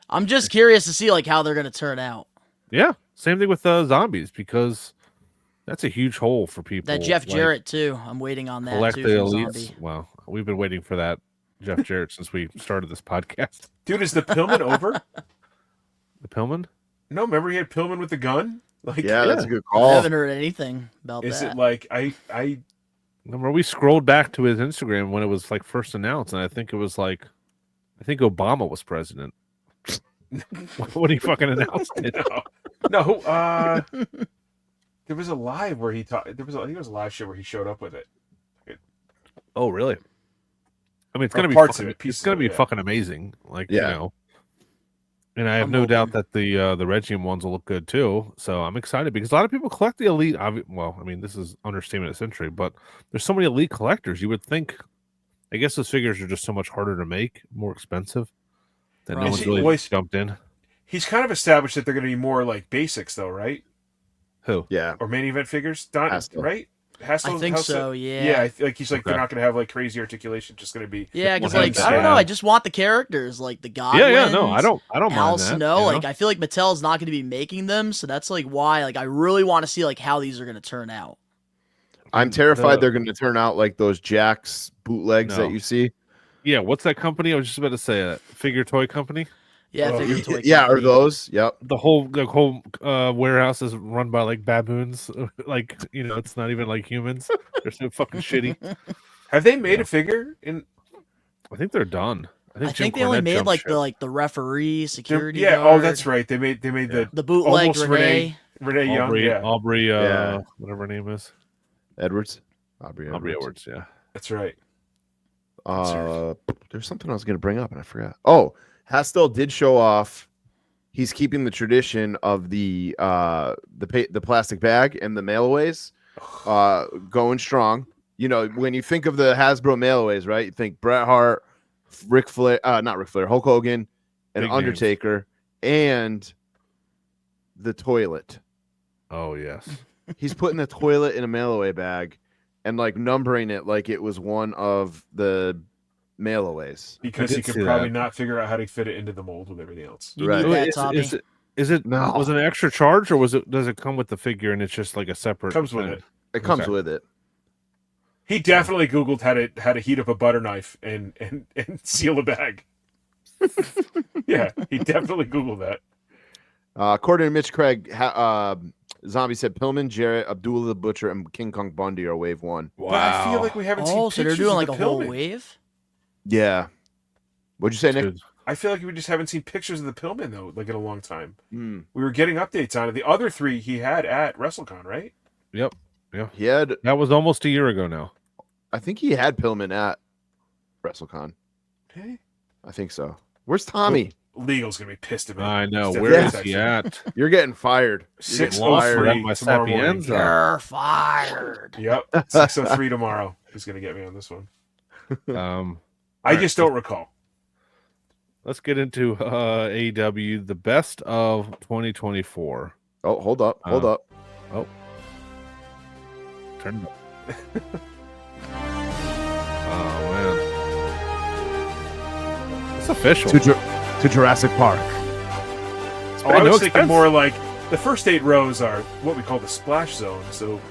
E: I'm just curious to see like how they're gonna turn out.
A: Yeah, same thing with zombies because that's a huge hole for people.
E: That Jeff
A: like,
E: Jarrett too. I'm waiting on that
A: collect
E: too.
A: the
E: From
A: elites.
E: Zombie.
A: Well, we've been waiting for that Jeff Jarrett since we started this podcast.
C: Dude, is the Pillman over?
A: The Pillman.
C: No, remember he had Pillman with the gun? Like,
D: Yeah, that's a good
E: I
D: call.
E: haven't heard anything about
C: is
E: that.
C: it like I
A: Remember, we scrolled back to his Instagram when it was like first announced, and I think Obama was president when he fucking announced it.
C: no there was a live where he talked. I think it was a live show where he showed up with it.
A: Oh, really? I mean, it's
C: Or
A: gonna be
C: parts of
A: fucking,
C: it, pieces
A: it's gonna
C: of
A: be
C: it, yeah.
A: fucking amazing. Like
D: Yeah.
A: you know, and I have
E: I'm
A: no doubt
E: hoping.
A: that the Regium ones will look good too. So I'm excited because a lot of people collect the elite. Well, I mean, this is understatement of the century, but there's so many elite collectors. You would think, I guess those figures are just so much harder to make, more expensive, that no
E: Right.
A: one's
C: Is he
A: really
C: always-
A: jumped in.
C: He's kind of established that they're going to be more like basics, though, right?
A: Who?
D: Yeah.
C: Or main event figures, Don,
D: Has to.
C: right? Hassel?
E: I think
C: Hassel?
E: so, yeah.
C: Yeah, like he's like
A: Okay.
C: they're not gonna have like crazy articulation. Just gonna be.
E: Yeah, because
A: Well,
E: like
A: that's-
E: I don't know,
A: yeah.
E: I just want the characters like the Godwins.
A: Yeah, no, I don't
E: Al
A: mind that.
E: Snow.
A: you know?
E: Like I feel like Mattel's not going to be making them, so that's like why like I really want to see like how these are going to turn out.
D: I'm terrified
A: The-
D: they're going to turn out like those Jax bootlegs
A: No.
D: that you see.
A: Yeah, what's that company? I was just about to say a figure toy company.
E: Yeah,
C: Oh,
E: figure toy.
D: Yeah, or
E: company.
D: those. Yep.
A: The whole warehouse is run by like baboons. Like it's not even like humans. They're so fucking shitty.
C: Have they made a figure in?
A: I think they're done.
E: I
A: Jim
E: think they only
A: Cornette
E: made
A: jumped
E: like
A: ship.
E: the referee, security.
C: Yeah.
E: guard,
C: Oh, that's right. They made
A: Yeah.
E: the bootleg
C: almost
E: Renee.
C: Renee Young.
A: Aubrey,
C: Yeah,
A: Aubrey,
D: Yeah.
A: whatever her name is.
D: Edwards. Aubrey Edwards.
A: Aubrey Edwards. Yeah.
C: that's right.
D: There's something I was going to bring up and I forgot. Oh, Hastel did show off. He's keeping the tradition of the plastic bag and the mailaways going strong. When you think of the Hasbro mailaways, right? You think Bret Hart, not Ric Flair, Hulk Hogan, and
A: Big
D: Undertaker, and the toilet.
A: Oh yes.
D: He's putting the toilet in a mail-away bag and like numbering it like it was one of the mail-aways.
C: Because
A: I
C: he
A: did
C: could
A: see
C: probably
A: that.
C: not figure out how to fit it into the mold with everything else.
E: You
D: Right.
E: need that,
A: Is-
E: Tommy.
A: is it
D: No.
A: was it an extra charge or does it come with the figure and it's just like a separate
C: Comes with
A: thing?
C: it.
D: It comes
A: Okay.
D: with it.
C: He definitely Googled how to heat up a butter knife and seal a bag. Yeah, he definitely Googled that.
D: According to Mitch Craig, Zombie said Pillman, Jarrett, Abdullah the Butcher, and King Kong Bundy are wave one.
C: But I feel like we haven't seen
E: Oh, so they're
C: pictures
E: doing
C: of
E: like
C: the
E: a whole
C: Pillman.
E: wave.
D: Yeah. What'd you say, Nick?
A: Dude,
C: I feel like we just haven't seen pictures of the Pillman though, like in a long time.
D: Hmm.
C: We were getting updates on it. The other three he had at WrestleCon, right?
A: Yep.
D: He had,
A: That was almost a year ago now.
D: I think he had Pillman at WrestleCon.
C: Okay.
D: I think so. Where's Tommy?
C: Legal's gonna be pissed at me.
A: I know.
C: He's
A: Where
C: definitely
A: is he
C: texting.
A: at?
D: You're getting fired. You're getting
C: 6:03
A: Fired my
C: tomorrow morning.
A: Sapienza.
E: You're fired.
C: Yep, 6:03 tomorrow. He's gonna get me on this one. I
A: Alright,
C: just don't recall.
A: let's get into AEW, the best of 2024.
D: Oh, hold up. Hold
A: Uh,
D: up.
A: Turn it up. Oh man. It's official.
D: To Jurassic Park.
C: Oh, I
A: no
C: was thinking
A: expense.
C: more like the first 8 rows are what we call the splash zone. So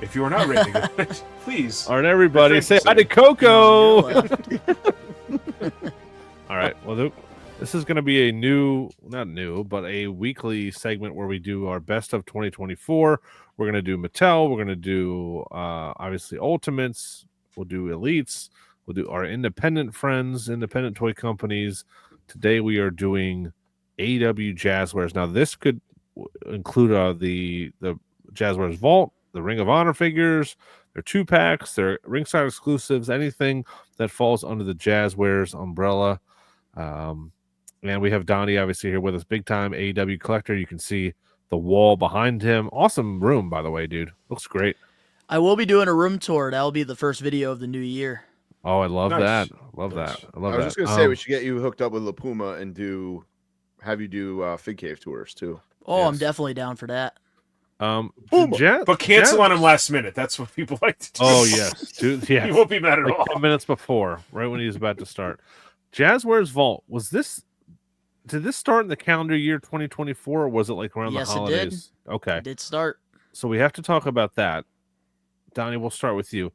C: if you are not ready to go, please.
A: All right, everybody, say hi to
E: You're
A: Coco.
E: left.
A: All right. Well, this is going to be not new, but a weekly segment where we do our best of 2024. We're going to do Mattel. We're going to do obviously Ultimates. We'll do Elites. We'll do our independent friends, independent toy companies. Today we are doing AEW Jazwares. Now this could include the Jazwares Vault, the Ring of Honor figures, their 2-packs, their ringside exclusives, anything that falls under the Jazwares umbrella. And we have Donnie obviously here with us, big time AEW collector. You can see the wall behind him. Awesome room, by the way, dude. Looks great.
E: I will be doing a room tour. That'll be the first video of the new year.
A: Oh, I love
C: Nice.
A: that. Love
C: Nice.
A: that. I love
D: I
A: that.
D: was just gonna say we should get you hooked up with La Puma and have you do Fig Cave tours too.
E: Oh, I'm
A: Yes.
E: definitely down for that.
C: But cancel on him last minute. That's what people like to do.
A: Oh yes, dude.
C: He
A: Yeah,
C: won't be mad at
A: like
C: all.
A: 10 minutes before, right when he was about to start. Jazwares Vault, did this start in the calendar year 2024 or was it like around
E: Yes,
A: the
E: it did.
A: holidays? Okay.
E: It did start.
A: So we have to talk about that. Donnie, we'll start with you.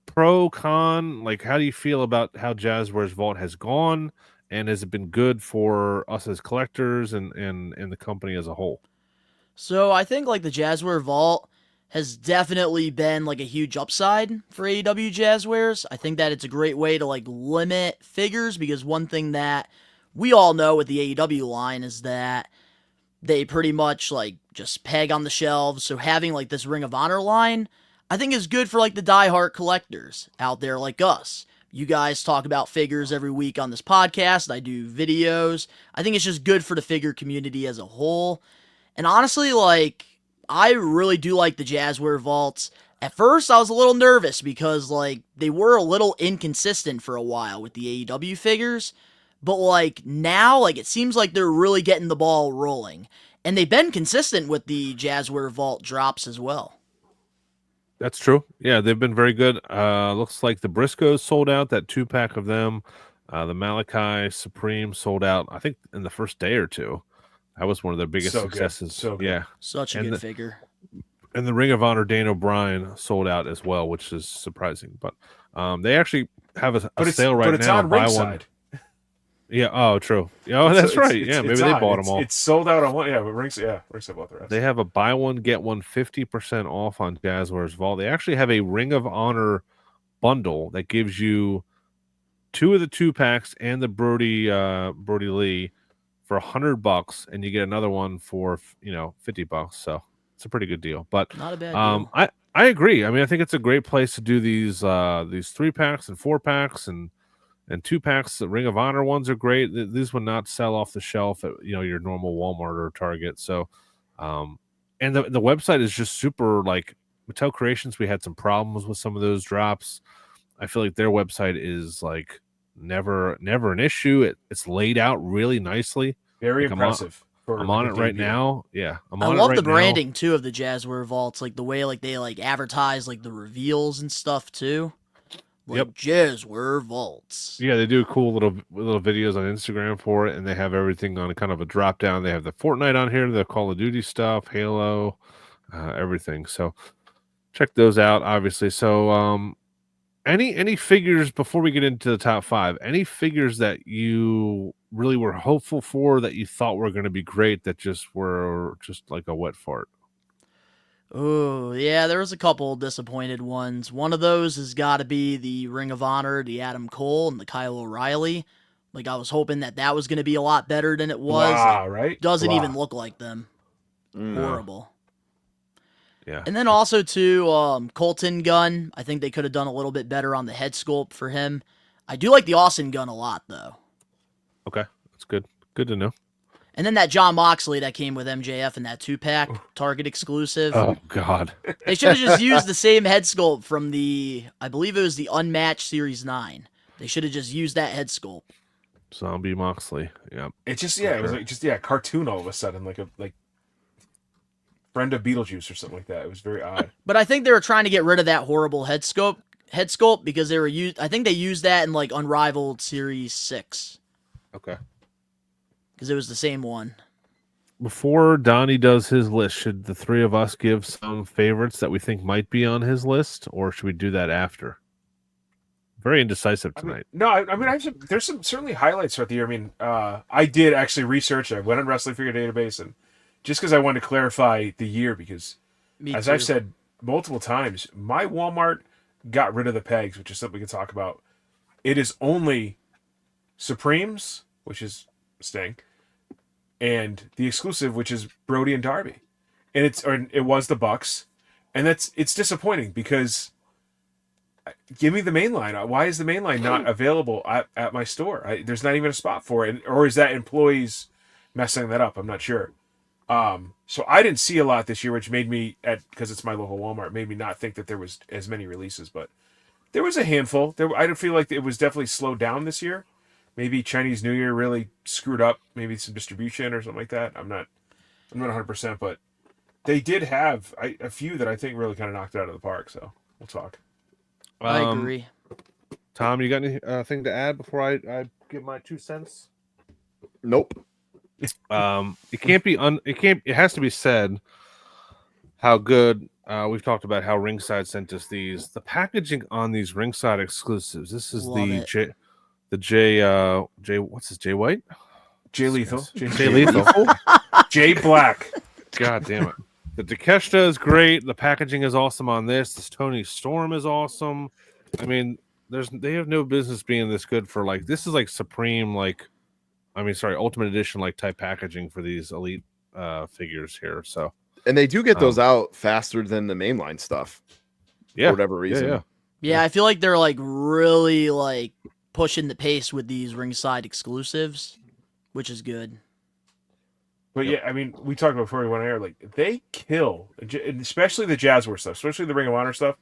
A: Pro, con, like how do you feel about how Jazwares Vault has gone? And has it been good for us as collectors and the company as a whole?
E: So I think like the Jazzware Vault has definitely been like a huge upside for AEW Jazzwares. I think that it's a great way to like limit figures because one thing that we all know with the AEW line is that they pretty much like just peg on the shelves. So having like this Ring of Honor line, I think is good for like the diehard collectors out there like us. You guys talk about figures every week on this podcast. I do videos. I think it's just good for the figure community as a whole. And honestly, like, I really do like the Jazzware Vaults. At first, I was a little nervous because, like, they were a little inconsistent for a while with the AEW figures. But, like, now, like, it seems like they're really getting the ball rolling. And they've been consistent with the Jazzware Vault drops as well.
A: That's true. Yeah, they've been very good. Looks like the Briscoes sold out, that 2-pack of them. The Malachi Supreme sold out, I think, in the first day or two. That was one of their biggest
C: So good.
A: successes.
C: So good.
A: Yeah.
E: Such a
A: And
E: good
A: the,
E: figure.
A: and the Ring of Honor Dan O'Brien sold out as well, which is surprising. But they actually have a sale right
C: but it's
A: now.
C: on
A: Buy
C: ringside.
A: one. Yeah. Oh, true. Oh, that's right. Yeah, maybe they bought them all.
C: It's sold out on one. Yeah, but ringside bought the rest.
A: They have a buy one get one 50% off on Jazwares Vault. They actually have a Ring of Honor bundle that gives you 2 of the 2-packs and the Brody Lee for $100, and you get another one for $50. So it's a pretty good deal. But
E: not a bad deal.
A: I agree. I mean, I think it's a great place to do these 3-packs and 4-packs and 2-packs. The Ring of Honor ones are great. These would not sell off the shelf at your normal Walmart or Target. So, and the website is just super, like Mattel Creations. We had some problems with some of those drops. I feel like their website is like never an issue. It's laid out really nicely.
C: Very
A: like
C: impressive.
A: I'm on it right now. Yeah,
E: I love the branding too of the Jazzware vaults, like the way like they like advertise like the reveals and stuff too. Like Jazzware vaults.
A: Yeah, they do cool little videos on Instagram for it, and they have everything on kind of a drop down. They have the Fortnite on here, the Call of Duty stuff, Halo, everything. So check those out, obviously. So any figures before we get into the top 5? Any figures that you really were hopeful for that you thought were going to be great that just were just like a wet fart?
E: Oh, yeah, there was a couple disappointed ones. One of those has got to be the Ring of Honor, the Adam Cole and the Kyle O'Reilly. Like, I was hoping that was going to be a lot better than it was.
C: Blah,
E: like,
C: right?
E: Doesn't even look like them. Horrible.
A: Yeah.
E: And then also, too, Colton Gunn. I think they could have done a little bit better on the head sculpt for him. I do like the Austin Gunn a lot, though.
A: Okay, that's good. Good to know.
E: And then that John Moxley that came with MJF in that 2-pack, Target exclusive.
A: Oh, God.
E: They should have just used the same head sculpt from I believe it was the Unmatched Series 9. They should have just used that head sculpt.
A: Zombie Moxley. Yeah.
C: It just, it was like cartoon all of a sudden, like Brenda Beetlejuice or something like that. It was very odd.
E: But I think they were trying to get rid of that horrible head sculpt because I think they used that in like Unrivaled Series 6.
A: Okay.
E: Because it was the same one.
A: Before Donnie does his list, should the three of us give some favorites that we think might be on his list, or should we do that after? Very indecisive tonight.
C: There's some certainly highlights throughout the year. I mean, I did actually research. I went on Wrestling Figure Database, and just because I wanted to clarify the year, because I've said multiple times, my Walmart got rid of the pegs, which is something we can talk about. It is only Supremes, which is Sting, and the exclusive, which is Brody and Darby, and it was the Bucks, and it's disappointing because give me the main line. Why is the main line not available at my store? There's not even a spot for it, or is that employees messing that up? I'm not sure. So I didn't see a lot this year, which made me, because it's my local Walmart, made me not think that there was as many releases, but there was a handful. I don't feel like it was definitely slowed down this year. Maybe Chinese New Year really screwed up, maybe some distribution or something like that. I'm not 100%, but they did have a few that I think really kind of knocked it out of the park. So we'll talk.
E: I agree.
A: Tom, you got anything to add before I give my 2 cents?
D: Nope.
A: It has to be said how good. We've talked about how Ringside sent us these. The packaging on these Ringside exclusives. This is what's his Jay White?
C: Jay Lethal.
A: Jay Lethal.
C: Jay Black.
A: God damn it. The Takeshita is great. The packaging is awesome on this. This Tony Storm is awesome. I mean, they have no business being this good for this is like Supreme, Ultimate Edition type packaging for these elite figures here. So,
D: and they do get those out faster than the mainline stuff.
A: Yeah,
D: for whatever reason.
E: Yeah, I feel like they're really pushing the pace with these Ringside exclusives, which is good.
C: But yeah, I mean, we talked about before we went on air, they kill, especially the Jazwares stuff, especially the Ring of Honor stuff,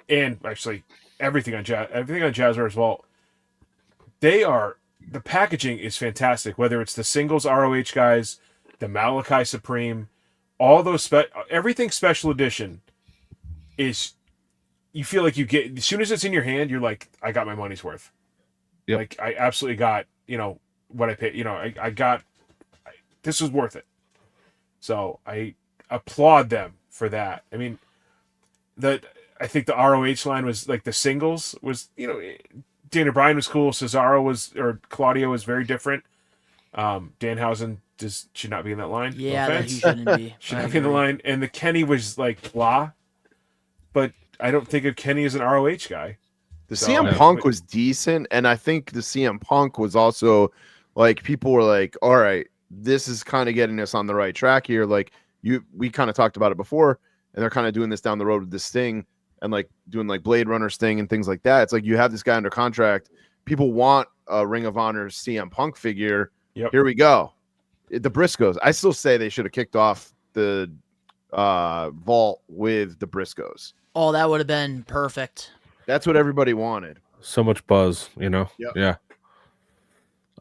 C: and actually everything on Jazwares Vault. The packaging is fantastic, whether it's the singles ROH guys, the Malachi Supreme, all those everything special edition is you feel like you get as soon as it's in your hand, you're like, I got my money's worth.
A: Yep.
C: Like I absolutely got what I paid. I got this was worth it. So I applaud them for that. I mean, I think the ROH line was like the singles was Daniel Bryan was cool. Claudio was very different. Danhausen should not be in that line.
E: Yeah,
C: no
E: that he shouldn't be.
C: Should not be in the line. And the Kenny was like blah, but I don't think of Kenny as an ROH guy.
D: The CM Punk was decent, and I think the CM Punk was also like people were like, all right, this is kind of getting us on the right track here. Like we kind of talked about it before, and they're kind of doing this down the road with this Sting and like doing like Blade Runner Sting and things like that. It's like you have this guy under contract. People want a Ring of Honor CM Punk figure.
C: Yep.
D: Here we go. The Briscoes. I still say they should have kicked off the vault with the Briscoes.
E: Oh, that would have been perfect.
D: That's what everybody wanted.
A: So much buzz,
D: Yep.
A: Yeah.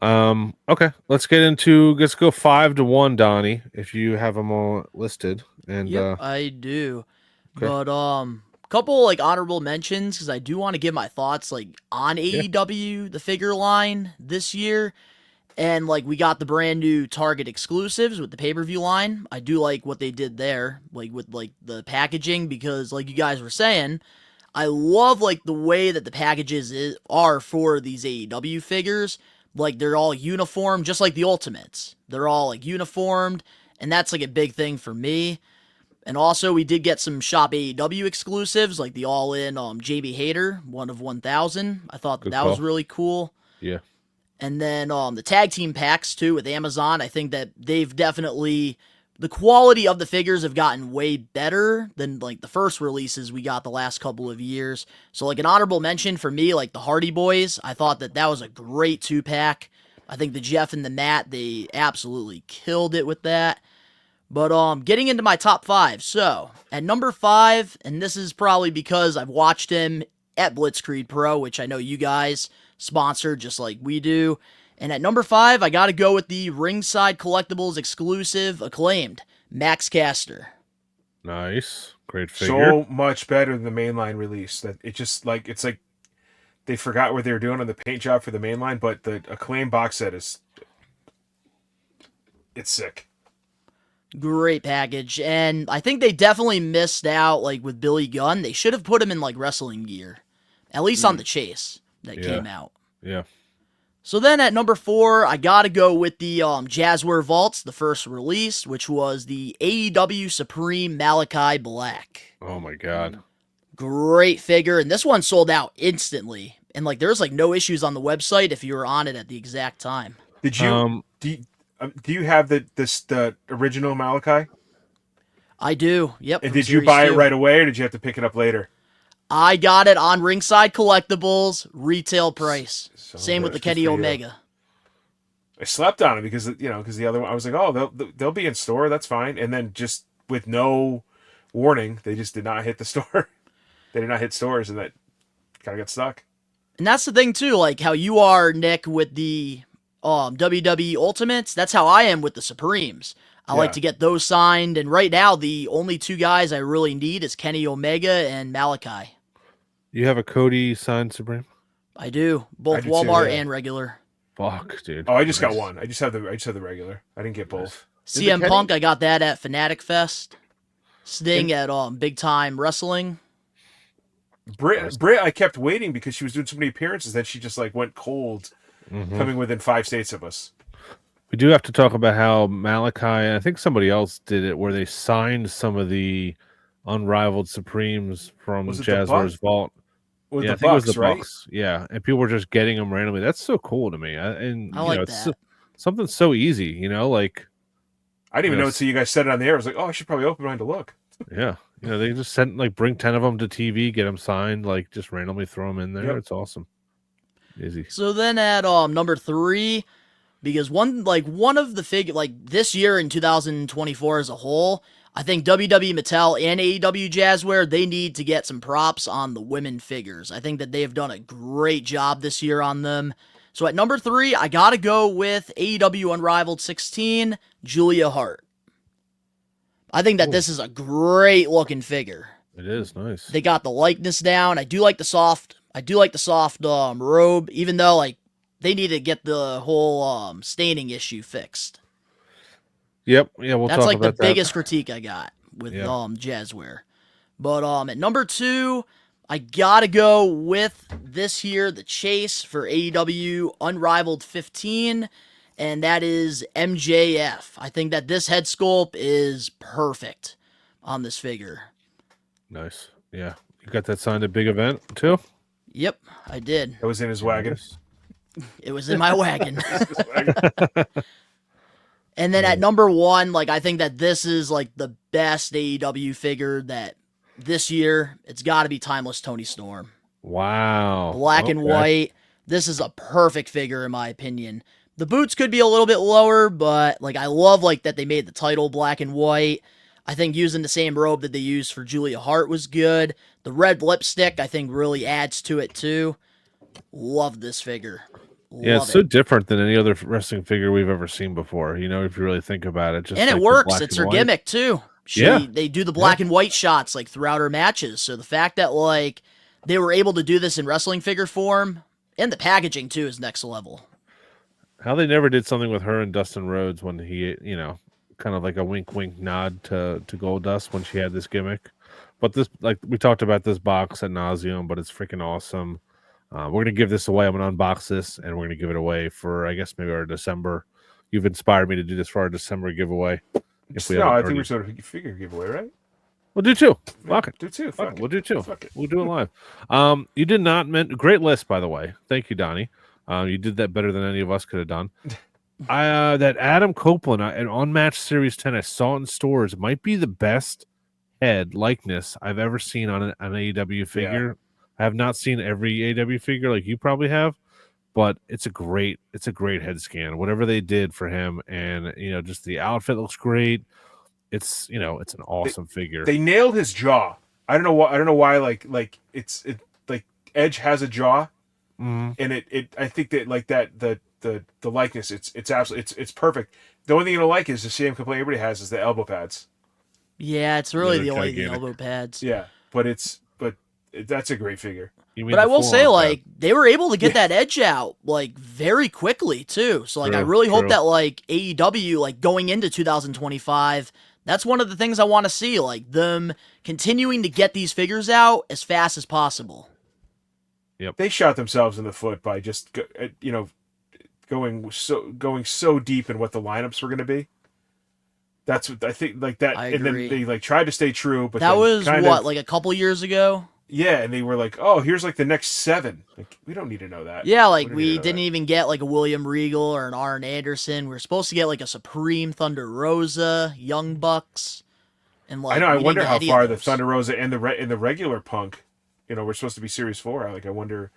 A: Okay, let's go 5 to 1, Donnie, if you have them all listed. And
E: Yep, I do.
A: Okay.
E: But couple like honorable mentions because I do want to give my thoughts like on AEW the figure line this year. And like we got the brand new Target exclusives with the pay-per-view line. I do like what they did there, like with like the packaging, because like you guys were saying, I love like the way that the packages are for these AEW figures. Like they're all uniform, just like the Ultimates. They're all like uniformed, and that's like a big thing for me. And also we did get some Shop AEW exclusives, like the All-In JB Hater, 1 of 1,000. I thought that was really cool.
A: Yeah.
E: And then the tag team packs too with Amazon. I think that they've definitely, the quality of the figures have gotten way better than like the first releases we got the last couple of years. So like an honorable mention for me, like the Hardy Boys. I thought that was a great 2-pack. I think the Jeff and the Matt, they absolutely killed it with that. But getting into my top 5. So at number 5, and this is probably because I've watched him at Blitzkrieg Pro, which I know you guys sponsored just like we do. And at number 5, I got to go with the Ringside Collectibles exclusive Acclaimed, Max Caster.
A: Nice. Great figure.
C: So much better than the mainline release that it's like they forgot what they were doing on the paint job for the mainline, but the Acclaim box set it's sick.
E: Great package. And I think they definitely missed out like with Billy Gunn. They should have put him in like wrestling gear, at least on the chase that came out.
A: Yeah.
E: So then at number 4, I got to go with the Jazwares Vaults, the first release, which was the AEW Supreme Malachi Black.
A: Oh my God.
E: Great figure. And this one sold out instantly. And like there's like no issues on the website if you were on it at the exact time.
C: Did you do you have the original Malachi?
E: I do. Yep.
C: And did you buy it right away, or did you have to pick it up later?
E: I got it on Ringside Collectibles, retail price. Same with the Kenny Omega.
C: I slept on it because the other one I was like, oh, they'll be in store, that's fine. And then just with no warning, they just did not hit the store. They did not hit stores, and that kind of got stuck.
E: And that's the thing too, like how you are, Nick, with the WWE Ultimates. That's how I am with the Supremes. I like to get those signed, and right now the only 2 guys I really need is Kenny Omega and Malachi.
A: You have a Cody signed Supreme?
E: I do, both Walmart and regular.
A: Fuck, dude.
C: Oh, I just got one. I just have the regular. I didn't get both.
E: CM Punk, I got that at Fanatic Fest. Sting at Big Time Wrestling.
C: Britt, I kept waiting because she was doing so many appearances that she just like went cold, coming within 5 states of us.
A: We do have to talk about how Malachi, I think somebody else did it, where they signed some of the unrivaled Supremes from Jazwares Vault.
C: I think
A: it was the Bucks. Yeah, and people were just getting them randomly. That's so cool to me.
E: I like that.
A: It's something so easy, like.
C: I didn't even know until you guys said it on the air. I was like, oh, I should probably open mine to look.
A: Yeah, they just bring 10 of them to TV, get them signed, just randomly throw them in there. Yep. It's awesome. Easy.
E: So then at number 3, because one of the figure this year in 2024 as a whole, I think WWE Mattel and AEW Jazwares, they need to get some props on the women figures. I think that they have done a great job this year on them. So at number 3, I gotta go with AEW Unrivaled 16, Julia Hart. I think that this is a great looking figure.
A: It is nice.
E: They got the likeness down. I do like the soft robe, even though like they need to get the whole staining issue fixed.
A: Yep. Yeah, we'll
E: That's
A: talk
E: like the
A: about that.
E: biggest critique I got with
A: Yeah.
E: Jazware. But at number 2, I gotta go with this here, the chase for AEW Unrivaled 15, and that is MJF. I think that this head sculpt is perfect on this figure.
A: Nice. Yeah. You got that signed at big event too?
E: Yep, I did.
C: That was in his wagon.
E: It was in my wagon. And then at number 1, like I think that this is like the best AEW figure that this year. It's got to be Timeless Tony Storm.
A: Wow.
E: Black and white. This is a perfect figure in my opinion. The boots could be a little bit lower, but like I love like that they made the title black and white. I think using the same robe that they used for Julia Hart was good. The red lipstick I think really adds to it too. Love this figure.
A: Yeah, it's so different than any other wrestling figure we've ever seen before. You know, if you really think about it, just
E: and
A: like
E: it
A: the
E: works.
A: black
E: It's
A: and
E: her
A: white.
E: gimmick too. They do the black and white shots like throughout her matches. So the fact that like they were able to do this in wrestling figure form and the packaging too is next level.
A: How they never did something with her and Dustin Rhodes when he, you know, kind of like a wink, wink nod to Goldust when she had this gimmick. But this, like we talked about this box at nauseum, but it's freaking awesome. We're gonna give this away. I'm gonna unbox this, and we're gonna give it away for, I guess, maybe our December. You've inspired me to do this for our December giveaway. If we
C: No, I
A: haven't
C: think we're
A: already.
C: sort of figure giveaway, right?
A: We'll do two. Fuck it.
C: Do two.
A: Fuck
C: Fuck
A: it.
C: it.
A: We'll do two.
C: Fuck it.
A: We'll do it live. You did not great list, by the way. Thank you, Donnie. You did that better than any of us could have done. That Adam Copeland an Unmatched Series 10, I saw it in stores. It might be the best head likeness I've ever seen on an AEW figure. I have not seen every AEW figure like you probably have, but it's a great head scan. Whatever they did for him, and you know, just the outfit looks great. It's, you know, it's an awesome figure.
C: They nailed his jaw. I don't know why. Like like Edge has a jaw, and it. I think that like that the likeness. It's absolutely it's perfect. The only thing you don't like is the same complaint everybody has is the elbow pads.
E: Yeah, it's really
A: They're
E: the only
A: gigantic.
E: elbow pads.
C: Yeah, but that's a great figure.
A: You mean
E: But I
A: the
E: will say,
A: forearm
E: like,
A: pad.
E: they were able to get that edge out, like, very quickly, too. So, like, I
A: True,
E: really hope
A: true.
E: that, like, AEW, like, going into 2025, that's one of the things I want to see, like, them continuing to get these figures out as fast as possible.
C: They shot themselves in the foot by just going so deep in what the lineups were going to be. That's what I think. Like that,
E: I
C: and
E: agree.
C: then they like tried to stay true, but
E: That
C: then
E: was,
C: kind
E: what,
C: of,
E: like, a couple years ago?
C: yeah, and they were like, oh, here's like the next 7. Like we don't need to know that.
E: Yeah, like,
C: don't need
E: we
C: to know
E: didn't
C: that.
E: even get, like, a William Regal or an Arn Anderson. We were supposed to get, like, a Supreme Thunder Rosa, Young Bucks, and, like,
C: I know. I
E: we didn't
C: wonder
E: get
C: how
E: any of
C: far the
E: those.
C: Thunder Rosa and the regular Punk, we're supposed to be Series 4. Like I wonder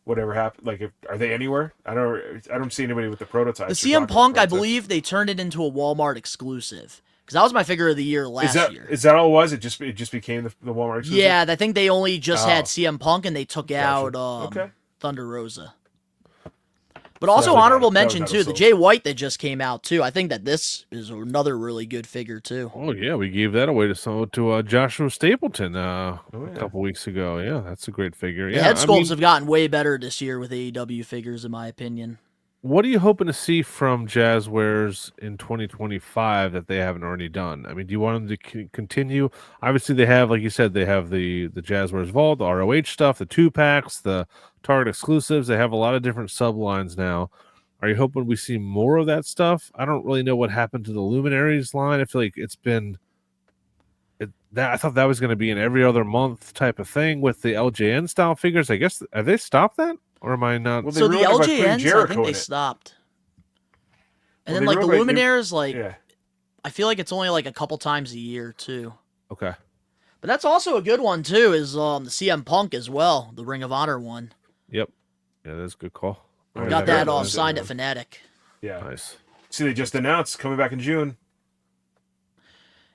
C: whatever happened. Like, are they anywhere? I don't see anybody with the prototypes.
E: The
C: or
E: CM
C: talking
E: Punk, I
C: prototypes.
E: believe they turned it into a Walmart exclusive. Because that was my figure of the year last year.
C: Is that all it was? It just became the Walmart exclusive?
E: Yeah, I think they only just had
C: Oh.
E: CM Punk and they took out
C: Okay.
E: Thunder Rosa. But also
C: was
E: honorable
C: out- that was
E: mention
C: out of
E: too, the
C: souls.
E: Jay White that just came out too. I think that this is another really good figure too.
A: Oh yeah, we gave that away to Joshua Stapleton a
C: yeah.
A: couple weeks ago. Yeah, that's a great figure.
E: The
A: Yeah,
E: head
A: I
E: sculpts
A: mean,
E: have gotten way better this year with AEW figures, in my opinion.
A: what are you hoping to see from Jazwares in 2025 that they haven't already done? I mean, do you want them to continue? Obviously, they have, like you said, they have the Jazwares Vault, the ROH stuff, the 2-packs, the Target exclusives. They have a lot of different sublines now. Are you hoping we see more of that stuff? I don't really know what happened to the Luminaries line. I feel like it's been I thought that was going to be an every other month type of thing with the LJN style figures. I guess have they stopped that, or am I not?
C: Well, they
E: So the
C: ruined it by putting
E: LJNs, I
C: Jericho
E: think they
C: in it.
E: stopped. And
C: Well,
E: then
C: they
E: like the
C: ruined it by-
E: Luminaires, like
C: Yeah.
E: I feel like it's only like a couple times a year too.
A: Okay.
E: But that's also a good one too, is the CM Punk as well, the Ring of Honor one.
A: Yep. Yeah, that's a good call.
C: I
E: Got
C: never
E: that
C: heard of that
E: signed at
C: one.
E: Fnatic.
C: Yeah.
A: Nice.
C: See, they just announced coming back in June.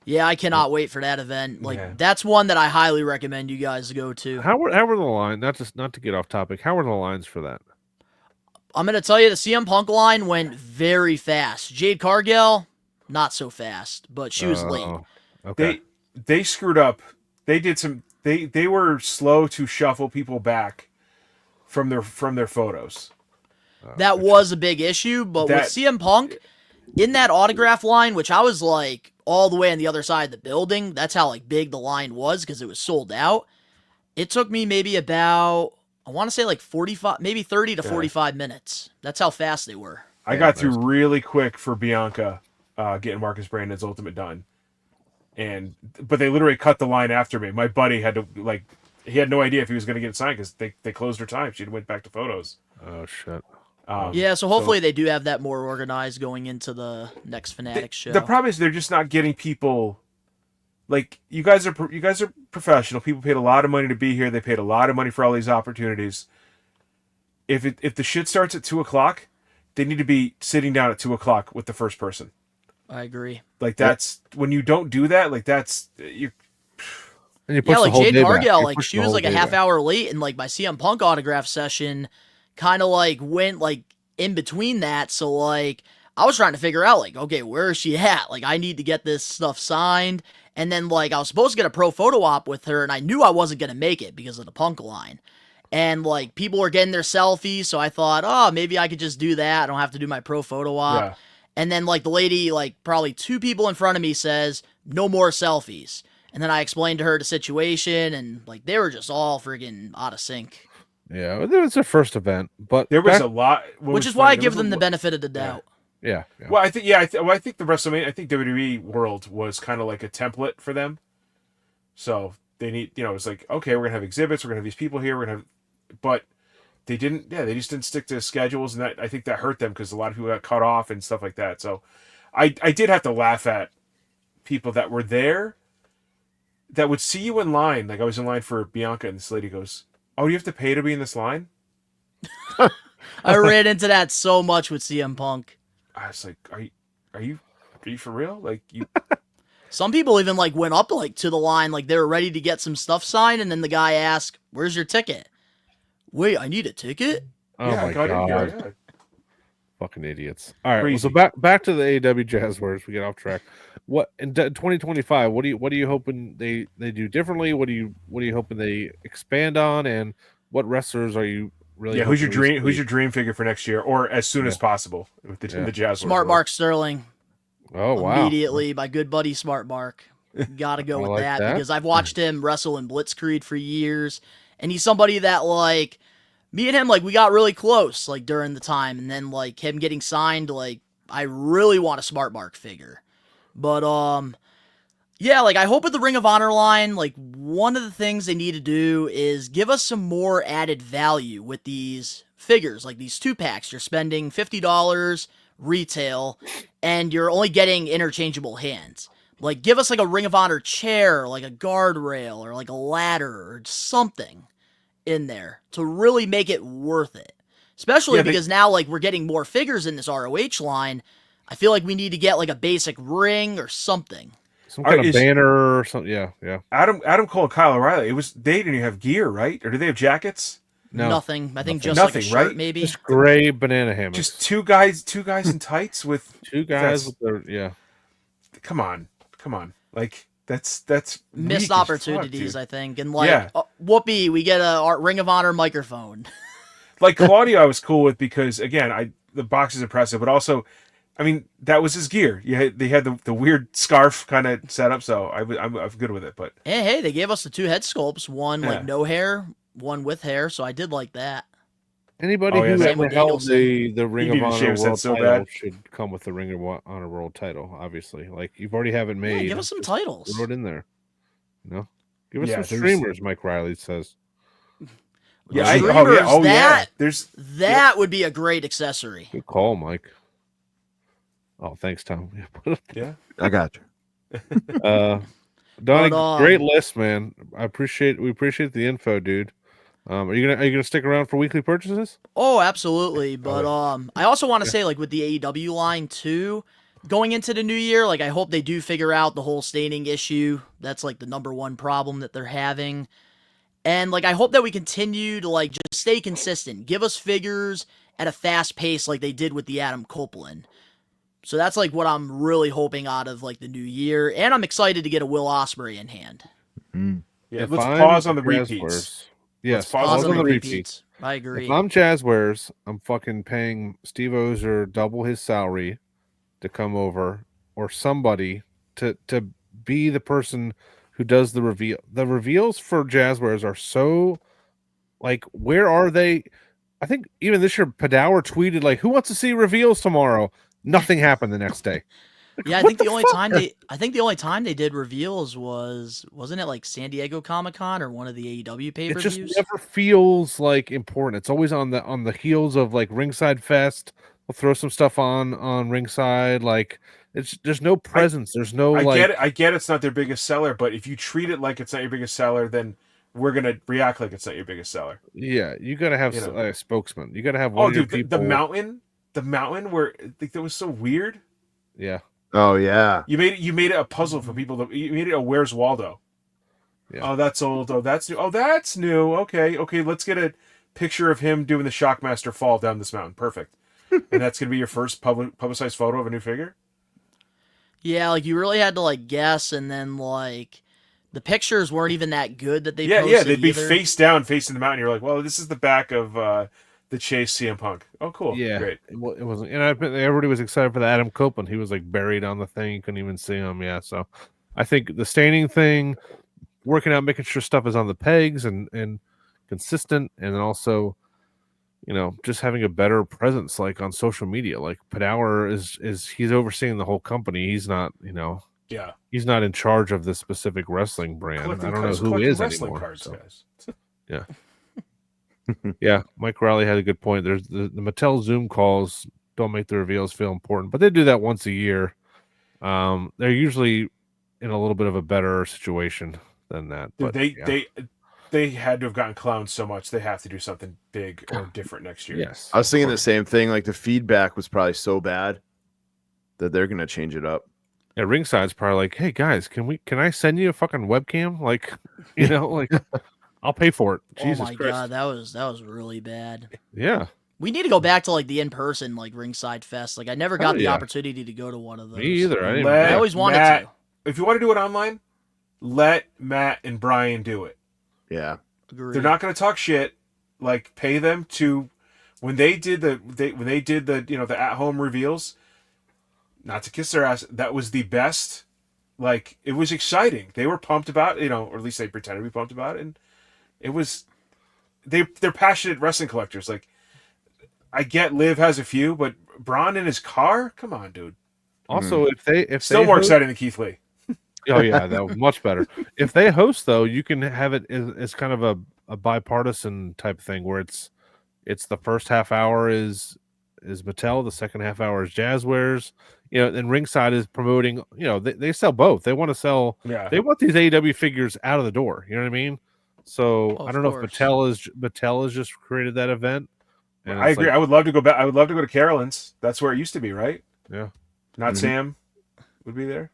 E: Yeah, I cannot wait for that event. Like
C: Yeah.
E: that's one that I highly recommend you guys to go to.
A: How were the line? Not to get off topic. How were the lines for that?
E: I'm gonna tell you the CM Punk line went very fast. Jade Cargill, not so fast, but she was late.
A: Oh, okay.
C: They screwed up. They did some. they were slow to shuffle people back from their photos.
E: That was a big issue, but with CM Punk in that autograph line, which I was like all the way on the other side of the building, that's how like big the line was because it was sold out. It took me maybe about, I want to say like 45, maybe 30 to 45 minutes. That's how fast they were.
C: I got through really quick for Bianca getting Marcus Brandon's Ultimate done. But they literally cut the line after me. My buddy had to, like, he had no idea if he was going to get it signed because they closed her time. She went back to photos.
A: Oh, shit.
E: Yeah, so hopefully they do have that more organized going into the next Fanatics show.
C: The problem is they're just not getting people. Like, you guys are professional. People paid a lot of money to be here. They paid a lot of money for all these opportunities. If the shit starts at 2:00, they need to be sitting down at 2:00 with the first person.
E: I agree.
C: Like, that's when you don't do that. Like, that's you.
E: Yeah, like Jade Cargill, like she was like a half hour late, and like my CM Punk autograph session kind of like went like in between that. So like I was trying to figure out like, okay, where is she at? Like I need to get this stuff signed. And then like I was supposed to get a pro photo op with her, and I knew I wasn't gonna make it because of the Punk line. And like people were getting their selfies, so I thought, oh, maybe I could just do that. I don't have to do my pro photo op. Yeah. And then like the lady, like probably 2 people in front of me says, no more selfies. And then I explained to her the situation, and like they were just all freaking out of sync.
A: Yeah, it was their first event, but
C: there was a lot,
E: which is why I give them the benefit of the doubt.
A: Yeah.
C: Well, I think the WrestleMania, I think WWE World was kind of like a template for them. So they need, it's like, okay, we're gonna have exhibits, we're gonna have these people here, but they didn't. Yeah, they just didn't stick to schedules, and I think that hurt them because a lot of people got cut off and stuff like that. So I did have to laugh at people that were there that would see you in line. Like I was in line for Bianca, and this lady goes, "Oh, you have to pay to be in this line?"
E: I ran into that so much with CM Punk.
C: I was like, "Are you for real?" Like you.
E: Some people even like went up like to the line, like they were ready to get some stuff signed, and then the guy asked, "Where's your ticket?" Wait, I need a ticket?
A: Oh
C: yeah,
A: my god!
C: Yeah.
A: Fucking idiots! All right, well, so back to the AEW Jazwares. We get off track. What in 2025? What are you hoping they do differently? What are you hoping they expand on? And what wrestlers are you really?
C: Yeah, who's your dream figure for next year, or as soon as possible with the Jazwares?
E: Smart Mark Sterling.
A: Oh wow!
E: Immediately, my good buddy Smart Mark. Got to go with that because I've watched him wrestle in Blitzkrieg for years, and he's somebody that like me and him like we got really close like during the time, and then like him getting signed, like I really want a Smart Mark figure. But yeah, like I hope with the Ring of Honor line, like one of the things they need to do is give us some more added value with these figures, like these 2-packs. You're spending $50 retail and you're only getting interchangeable hands. Like give us like a Ring of Honor chair, like a guardrail or like a ladder or something in there to really make it worth it. Especially because now like we're getting more figures in this ROH line. I feel like we need to get like a basic ring or something.
A: Some kind of banner or something. Yeah.
C: Adam Cole and Kyle O'Reilly. They didn't even have gear, right? Or do they have jackets?
A: No.
E: Nothing. I think just like a shirt, maybe.
A: Just gray banana hammocks.
C: Just two guys in tights with
A: two guys with their
C: Come on. Like that's
E: missed opportunities, I think. And like whoopee, we get a Ring of Honor microphone.
C: Like Claudio I was cool with because again, the box is impressive, but also I mean, that was his gear. They had the weird scarf kind of set up, so I'm good with it. But
E: hey, they gave us the 2 head sculpts, one like no hair, one with hair, so I did like that.
A: Anybody who ever held the Ring of Honor World title should come with the Ring of Honor World title, obviously. Like, you've already have it made.
E: Yeah, give us some titles.
A: Throw it in there. Give us some streamers, Mike Riley says.
E: Yeah, that would be a great accessory.
A: Good call, Mike. Oh, thanks, Tom.
C: Yeah,
D: I got
A: you. Donnie, great list, man. We appreciate the info, dude. Are you gonna stick around for weekly purchases?
E: Oh, absolutely. But I also want to say, like with the AEW line too, going into the new year, like I hope they do figure out the whole staining issue. That's like the #1 problem that they're having. And like I hope that we continue to like just stay consistent. Give us figures at a fast pace like they did with the Adam Copeland. So that's like what I'm really hoping out of like the new year, and I'm excited to get a Will Ospreay in hand.
C: Mm. Yeah,
A: if
C: let's
A: I'm
C: pause on the repeats.
A: Jazzwares, yes,
C: pause
E: Pause on the
A: repeats.
E: repeats. I agree.
A: If I'm Jazzwares, I'm fucking paying Steve Ozer double his salary to come over, or somebody to be the person who does the reveal. The reveals for Jazzwares are so like, where are they? I think even this year, Padour tweeted like, "Who wants to see reveals tomorrow?" Nothing happened the next day.
E: Yeah, I
A: What
E: think the only
A: fuck?
E: time they did reveals wasn't it like San Diego Comic-Con or one of the AEW
A: It
E: pay-per-views?
A: just never feels like important. It's always on the heels of like Ringside Fest. We'll throw some stuff on Ringside. Like there's no presence. There's no
C: Get it. I get it's not their biggest seller, but if you treat it like it's not your biggest seller, then we're gonna react like it's not your biggest seller.
A: Yeah, you got to have a spokesman. You got to have one
C: Oh,
A: of your
C: dude,
A: people.
C: the mountain where like, that was so weird.
A: Yeah.
D: Oh yeah.
C: You made it a puzzle for people. You made it a Where's Waldo.
A: Yeah.
C: Oh, that's old. Oh, that's new. Oh, that's new. Okay. Let's get a picture of him doing the Shockmaster fall down this mountain. Perfect. And that's gonna be your first publicized photo of a new figure.
E: Yeah, like you really had to like guess, and then like the pictures weren't even that good that they
C: Yeah,
E: posted
C: they'd be
E: either.
C: face down, facing the mountain. You're like, well, this is the back of the Chase CM Punk. Oh, cool.
A: Yeah,
C: Great.
A: it wasn't, and everybody was excited for the Adam Copeland. He was like buried on the thing; you couldn't even see him. Yeah, so I think the staining thing, working out, making sure stuff is on the pegs and consistent, and then also, just having a better presence, like on social media. Like Padour is he's overseeing the whole company. He's not,
C: Yeah.
A: he's not in charge of this specific wrestling brand. I don't know who is
C: wrestling
A: anymore.
C: cards,
A: So.
C: guys.
A: Yeah. Yeah, Mike Riley had a good point. There's the Mattel Zoom calls don't make the reveals feel important, but they do that once a year. They're usually in a little bit of a better situation than that.
C: Dude,
A: But
C: they had to have gotten clowned so much they have to do something big or different next year.
A: yes,
D: I was thinking the same thing. Like the feedback was probably so bad that they're gonna change it up.
A: at Ringside's probably like, hey guys, can I send you a fucking webcam? Like, like I'll pay for it. Jesus
E: oh my
A: Christ.
E: god, that was really bad.
A: Yeah.
E: We need to go back to like the in-person like Ringside Fest. Like I never got the
A: yeah.
E: opportunity to go to one of those.
A: Me either. I didn't
E: I always wanted
C: Matt,
E: to.
C: If you want to do it online, let Matt and Brian do it.
D: Yeah.
E: Agree.
C: They're not going to talk shit. Like pay them to when they did the at-home reveals. Not to kiss their ass, that was the best. Like it was exciting. They were pumped about or at least they pretended to be pumped about it. And it was they're passionate wrestling collectors. Like I get Liv has a few, but Braun in his car, come on, dude.
A: Also, if
C: Still
A: they
C: more
A: host-
C: exciting than Keith Lee.
A: Oh yeah, that was much better. If they host though, you can have it as kind of a bipartisan type thing where it's the first half hour is Mattel, the second half hour is Jazzwares. And Ringside is promoting. They sell both. They want to sell.
C: Yeah.
A: They want these AEW figures out of the door. You know what I mean? So
E: Oh,
A: I don't know if Mattel has just created that event. And
C: I
A: it's
C: agree.
A: like-
C: I would love to go back. I would love to go to Carolyn's. That's where it used to be, right?
A: Yeah.
C: Not
D: Mhm.
C: Sam would be there.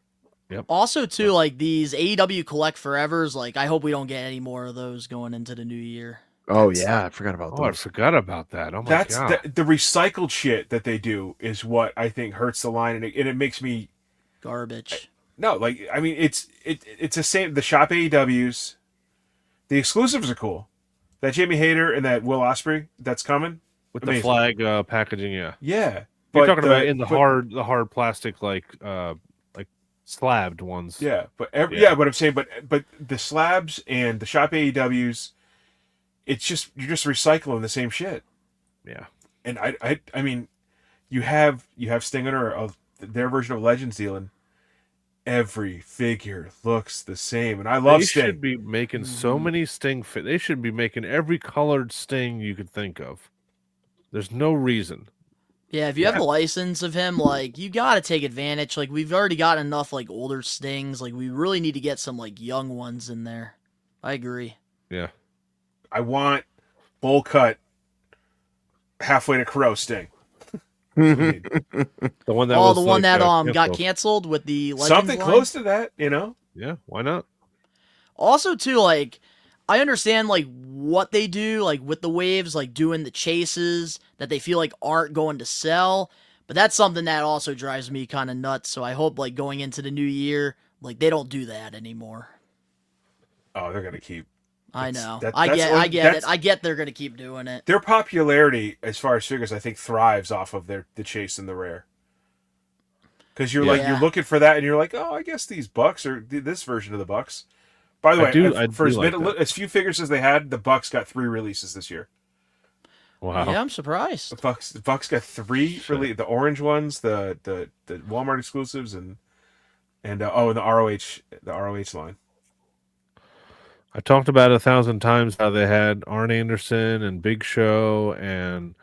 E: Also, too, like these AEW Collect Forevers, like I hope we don't get any more of those going into the new year.
D: Oh yeah, I forgot about
A: Oh, I
D: those.
A: forgot about that. Oh my
C: That's
A: god.
C: the recycled shit that they do is what I think hurts the line, and it makes me
E: Garbage.
C: no. Like I mean, it's the same. The shop AEWs, the exclusives are cool. That Jamie Hayter and that Will Ospreay that's coming
A: With
C: amazing.
A: the flag packaging, yeah.
C: Yeah,
A: You're
C: but
A: talking about in the
C: but-
A: hard plastic like slabbed ones.
C: Yeah, but
A: Yeah.
C: but I'm saying, but the slabs and the shop AEWs, it's just you're just recycling the same shit.
A: Yeah.
C: And I mean, you have Stinger of their version of Legends dealing. Every figure looks the same, and I love
A: They
C: Sting.
A: should be making so many Sting fit. They should be making every colored Sting you could think of. There's no reason.
E: Yeah, if you have a license of him, like you got to take advantage. Like we've already got enough like older Stings. Like we really need to get some like young ones in there. I agree.
A: Yeah.
C: I want bowl cut halfway to Crow Sting.
A: The one that
E: Oh,
A: was
E: the one
A: like,
E: that got
A: canceled.
E: canceled with the Legends
C: Something
E: line?
C: close to that, you know.
A: Yeah, why not?
E: Also, too, like I understand like what they do, like with the waves, like doing the chases that they feel like aren't going to sell. But that's something that also drives me kind of nuts. So I hope like going into the new year, like they don't do that anymore.
C: Oh, they're gonna keep.
E: I know.
C: That-
E: I
C: that's
E: get.
C: on-
E: I get it.
C: that's-
E: I get they're gonna keep doing it.
C: Their popularity, as far as figures, I think thrives off of the chase and the rare. Because you're like
E: Yeah.
C: you're looking for that, and you're like, oh, I guess these Bucks or this version of the Bucks. By the way, for as few figures as they had, the Bucks got 3 releases this year.
A: Wow.
E: Yeah, I'm surprised.
C: The Bucks got 3 the orange ones, the Walmart exclusives, and the ROH line.
A: I talked about 1,000 times how they had Arn Anderson and Big Show and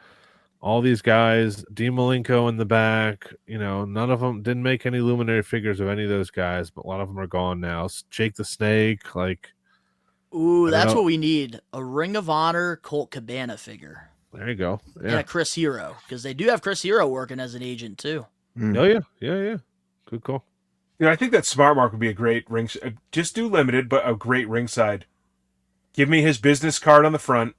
A: all these guys, Dean Malenko in the back. You know, none of them didn't make any luminary figures of any of those guys, but a lot of them are gone now. Jake the Snake, like.
E: Ooh, that's what we need. A Ring of Honor Colt Cabana figure.
A: There you go. Yeah.
E: And a Chris Hero. Because they do have Chris Hero working as an agent, too.
A: Oh, yeah. Yeah. Good call.
C: I think that Smart Mark would be a great ring. Just do limited, but a great ringside. Give me his business card on the front.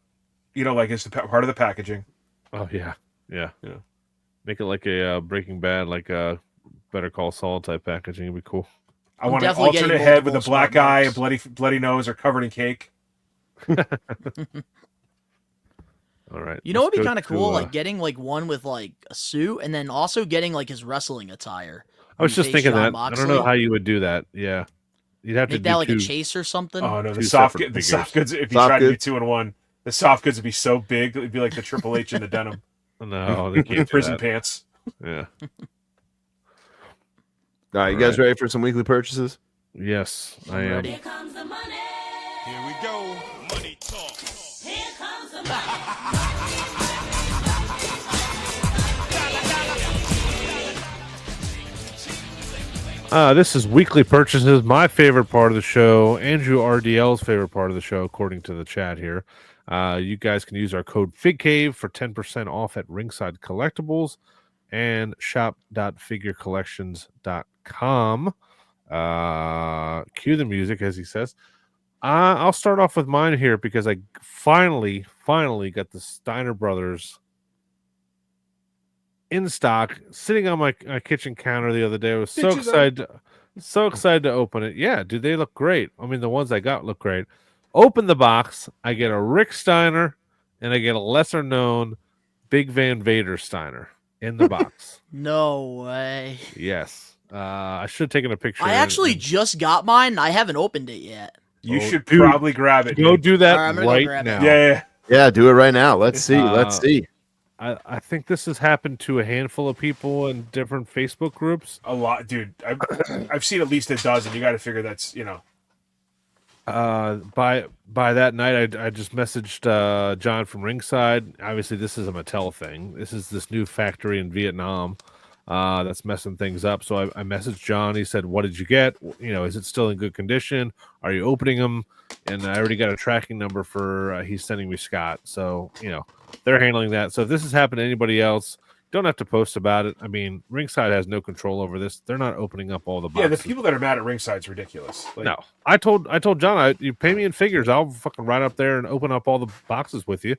C: Like it's part of the packaging.
A: Oh yeah. Make it like a Breaking Bad, like a Better Call Saul type packaging. It'd be cool.
C: I want an alternate head with a black eye, a bloody nose, or covered in cake.
A: All right.
E: You know what'd be kind of cool? Like getting like one with like a suit, and then also getting like his wrestling attire.
A: I was just thinking that. I don't know how you would do that. Yeah. You'd have to
E: make that like a chase or something.
C: Oh no, the soft goods. If you tried to do 2 in 1, the soft goods would be so big it'd be like the Triple H in the denim.
A: No, they can't.
C: Prison pants.
A: Yeah.
D: All right, you guys ready for some weekly purchases?
A: Yes, I am.
F: Here comes the money.
B: Here we go. Money talk.
F: Here comes the money.
A: This is weekly purchases, my favorite part of the show, Andrew RDL's favorite part of the show, according to the chat here. You guys can use our code FIGCAVE for 10% off at Ringside Collectibles and shop.figurecollections.com. Cue the music, as he says. I'll start off with mine here because I finally got the Steiner Brothers in stock, sitting on my kitchen counter the other day. I was so excited to open it. Yeah, dude, they look great. I mean, the ones I got look great. Open the box, I get a Rick Steiner, and I get a lesser known Big Van Vader Steiner in the box.
E: No way.
A: Yes. I should have taken a picture.
E: I actually just got mine, and I haven't opened it yet.
C: You should probably grab it.
A: Go do that
E: right
A: now.
C: Yeah,
D: do it right now. Let's see.
A: I think this has happened to a handful of people in different Facebook groups.
C: A lot, dude. I've seen at least a dozen. You got to figure that's
A: By that night, I just messaged John from Ringside. Obviously, this is a Mattel thing. This is this new factory in Vietnam that's messing things up. So I messaged John. He said, "What did you get? Is it still in good condition? Are you opening them?" And I already got a tracking number for he's sending me Scott. So they're handling that. So if this has happened to anybody else, don't have to post about it. I mean, Ringside has no control over this. They're not opening up all the boxes.
C: Yeah, the people that are mad at Ringside's ridiculous.
A: No, I told John, you pay me in figures, I'll fucking ride up there and open up all the boxes with you,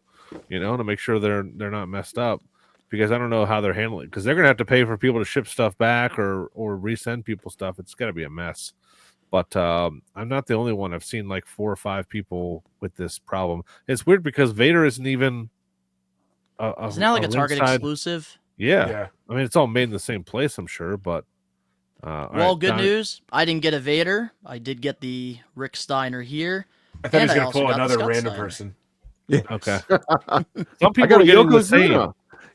A: to make sure they're not messed up, because I don't know how they're handling it, because they're gonna have to pay for people to ship stuff back or resend people stuff. It's gotta be a mess. But I'm not the only one. I've seen like 4 or 5 people with this problem. It's weird because Vader isn't even.
E: Isn't that like a Target exclusive?
A: Yeah. I mean, it's all made in the same place, I'm sure, but...
E: good news. I didn't get a Vader. I did get the Rick Steiner here.
C: I thought he was going to pull another random person.
A: Yeah. Okay. Some people were getting the same.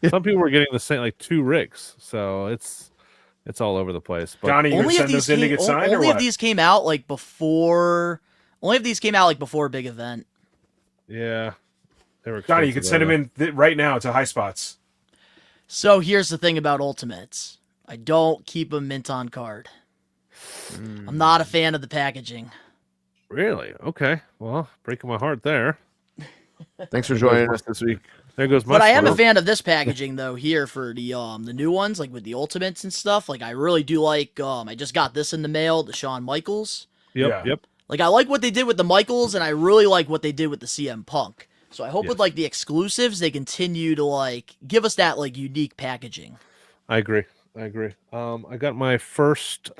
A: Some people were getting the same, like 2 Ricks. So it's all over the place. But
C: Donnie, you're send those in to get signed, or what?
E: Only if these came out like before a big event.
A: Yeah.
C: Donnie, you could send them in right now to High Spots.
E: So here's the thing about Ultimates. I don't keep a mint on card. I'm not a fan of the packaging.
A: Really? Okay. Well, breaking my heart there.
D: Thanks for joining us this week.
A: There goes my.
E: But I am a fan of this packaging though. Here for the new ones, like with the Ultimates and stuff. Like I really do like. I just got this in the mail, the Shawn Michaels.
A: Yep.
E: Like I like what they did with the Michaels, and I really like what they did with the CM Punk. So I hope with like the exclusives, they continue to like give us that like unique packaging.
A: I agree. I got my first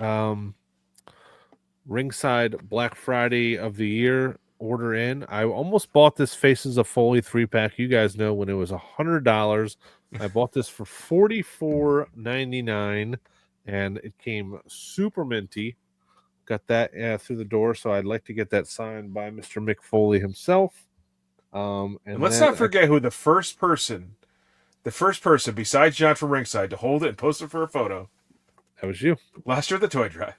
A: Ringside Black Friday of the year order in. I almost bought this Faces of Foley 3-pack. You guys know when it was $100. I bought this for $44.99, and it came super minty. Got that through the door, so I'd like to get that signed by Mr. Mick Foley himself.
C: And let's not forget who the first person besides John from Ringside to hold it and post it for a photo.
A: That was you.
C: Last year at the toy drive.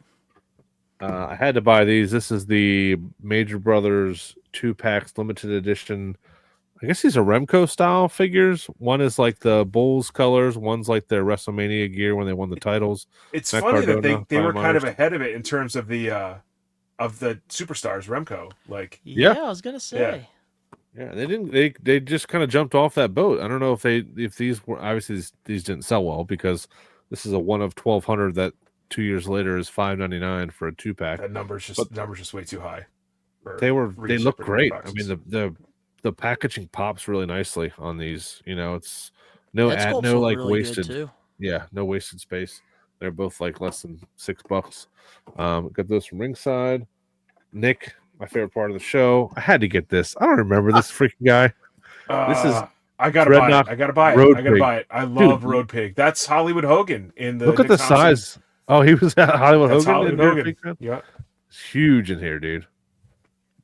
A: I had to buy these. This is the Major Brothers 2-packs limited edition. I guess these are Remco style figures. One is like the Bulls colors. One's like their WrestleMania gear when they won the titles.
C: It's
A: Matt
C: funny
A: Cardona,
C: that they were
A: Brian
C: kind of
A: Myers.
C: ahead of it in terms of the superstars, Remco. Like,
E: Yeah, I was gonna say.
A: Yeah, they didn't. They just kind of jumped off that boat. I don't know if these were obviously these didn't sell well because this is a one of 1,200 that 2 years later is $5.99 for a 2-pack.
C: that number's just way too high.
A: They look great. I
C: Boxes.
A: mean the packaging pops really nicely on these. You know, it's no
E: That sculpts
A: no
E: look
A: like
E: really
A: wasted.
E: good too.
A: Yeah, no wasted space. They're both like less than $6. Got those from Ringside. Nick, my favorite part of the show. I had to get this. I don't remember this freaking guy. This is
C: I gotta buy
A: Dreadnought
C: it. I gotta buy it.
A: Road
C: I gotta
A: Pig.
C: buy it. I love
A: Dude.
C: Road Pig. That's Hollywood Hogan in the
A: Look at the
C: Nick Thompson.
A: size. Oh, he was at Hollywood
C: That's
A: Hogan.
C: Hollywood
A: in there,
C: Hogan.
A: Big Man?
C: Yeah.
A: It's huge in here, dude.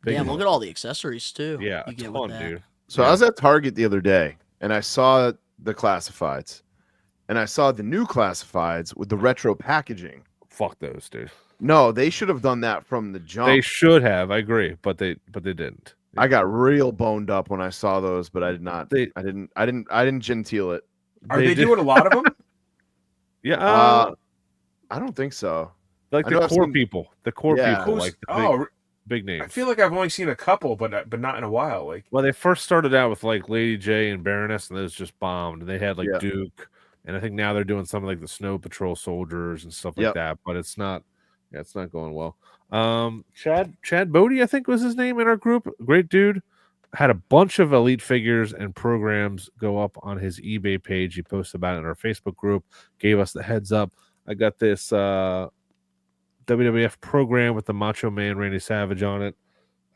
A: Big
E: Damn,
A: one.
E: look at all the accessories too.
A: Yeah,
E: you
A: a
E: get
A: ton,
E: with that.
A: dude.
D: So I was at Target the other day, and I saw the classifieds, and I saw the new classifieds with the retro packaging.
A: Fuck those, dude.
D: No, they should have done that from the jump.
A: They should have. I agree, but they didn't.
D: I got real boned up when I saw those, but I did not.
A: They-
D: I didn't genteel it.
C: Are they
A: did-
C: doing a lot of them?
A: Yeah,
D: I don't think so.
A: like
D: I know
A: the
D: I've
A: core
D: seen-
A: people. The core
D: Yeah.
A: people,
C: Who's-
A: like the
C: oh,
A: big names.
C: I feel like I've only seen a couple, but not in a while. Like,
A: Well, they first started out with like Lady J and Baroness, and those just bombed. They had like
D: Yeah.
A: Duke, and I think now they're doing some like the Snow Patrol soldiers and stuff like
D: Yep.
A: that. But it's not, yeah, it's not going well. Chad Bodie, I think was his name in our group. Great dude. Had a bunch of elite figures and programs go up on his eBay page. He posted about it in our Facebook group. Gave us the heads up. I got this WWF program with the Macho Man Randy Savage on it.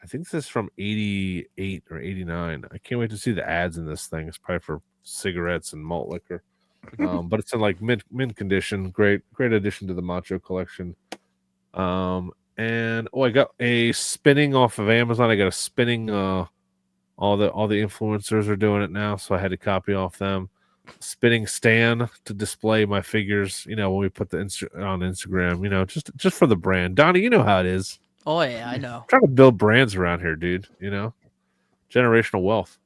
A: I think this is from 88 or 89. I can't wait to see the ads in this thing. It's probably for cigarettes and malt liquor. But it's in like mint condition. Great addition to the Macho collection. And I got a spinning off of Amazon. I got a spinning all the influencers are doing it now, so I had to copy off them. Spinning stand to display my figures, you know, when we put the on Instagram, you know, just for the brand. Donnie, you know how it is.
E: Oh yeah, I know.
A: Trying to build brands around here, dude. You know, generational wealth.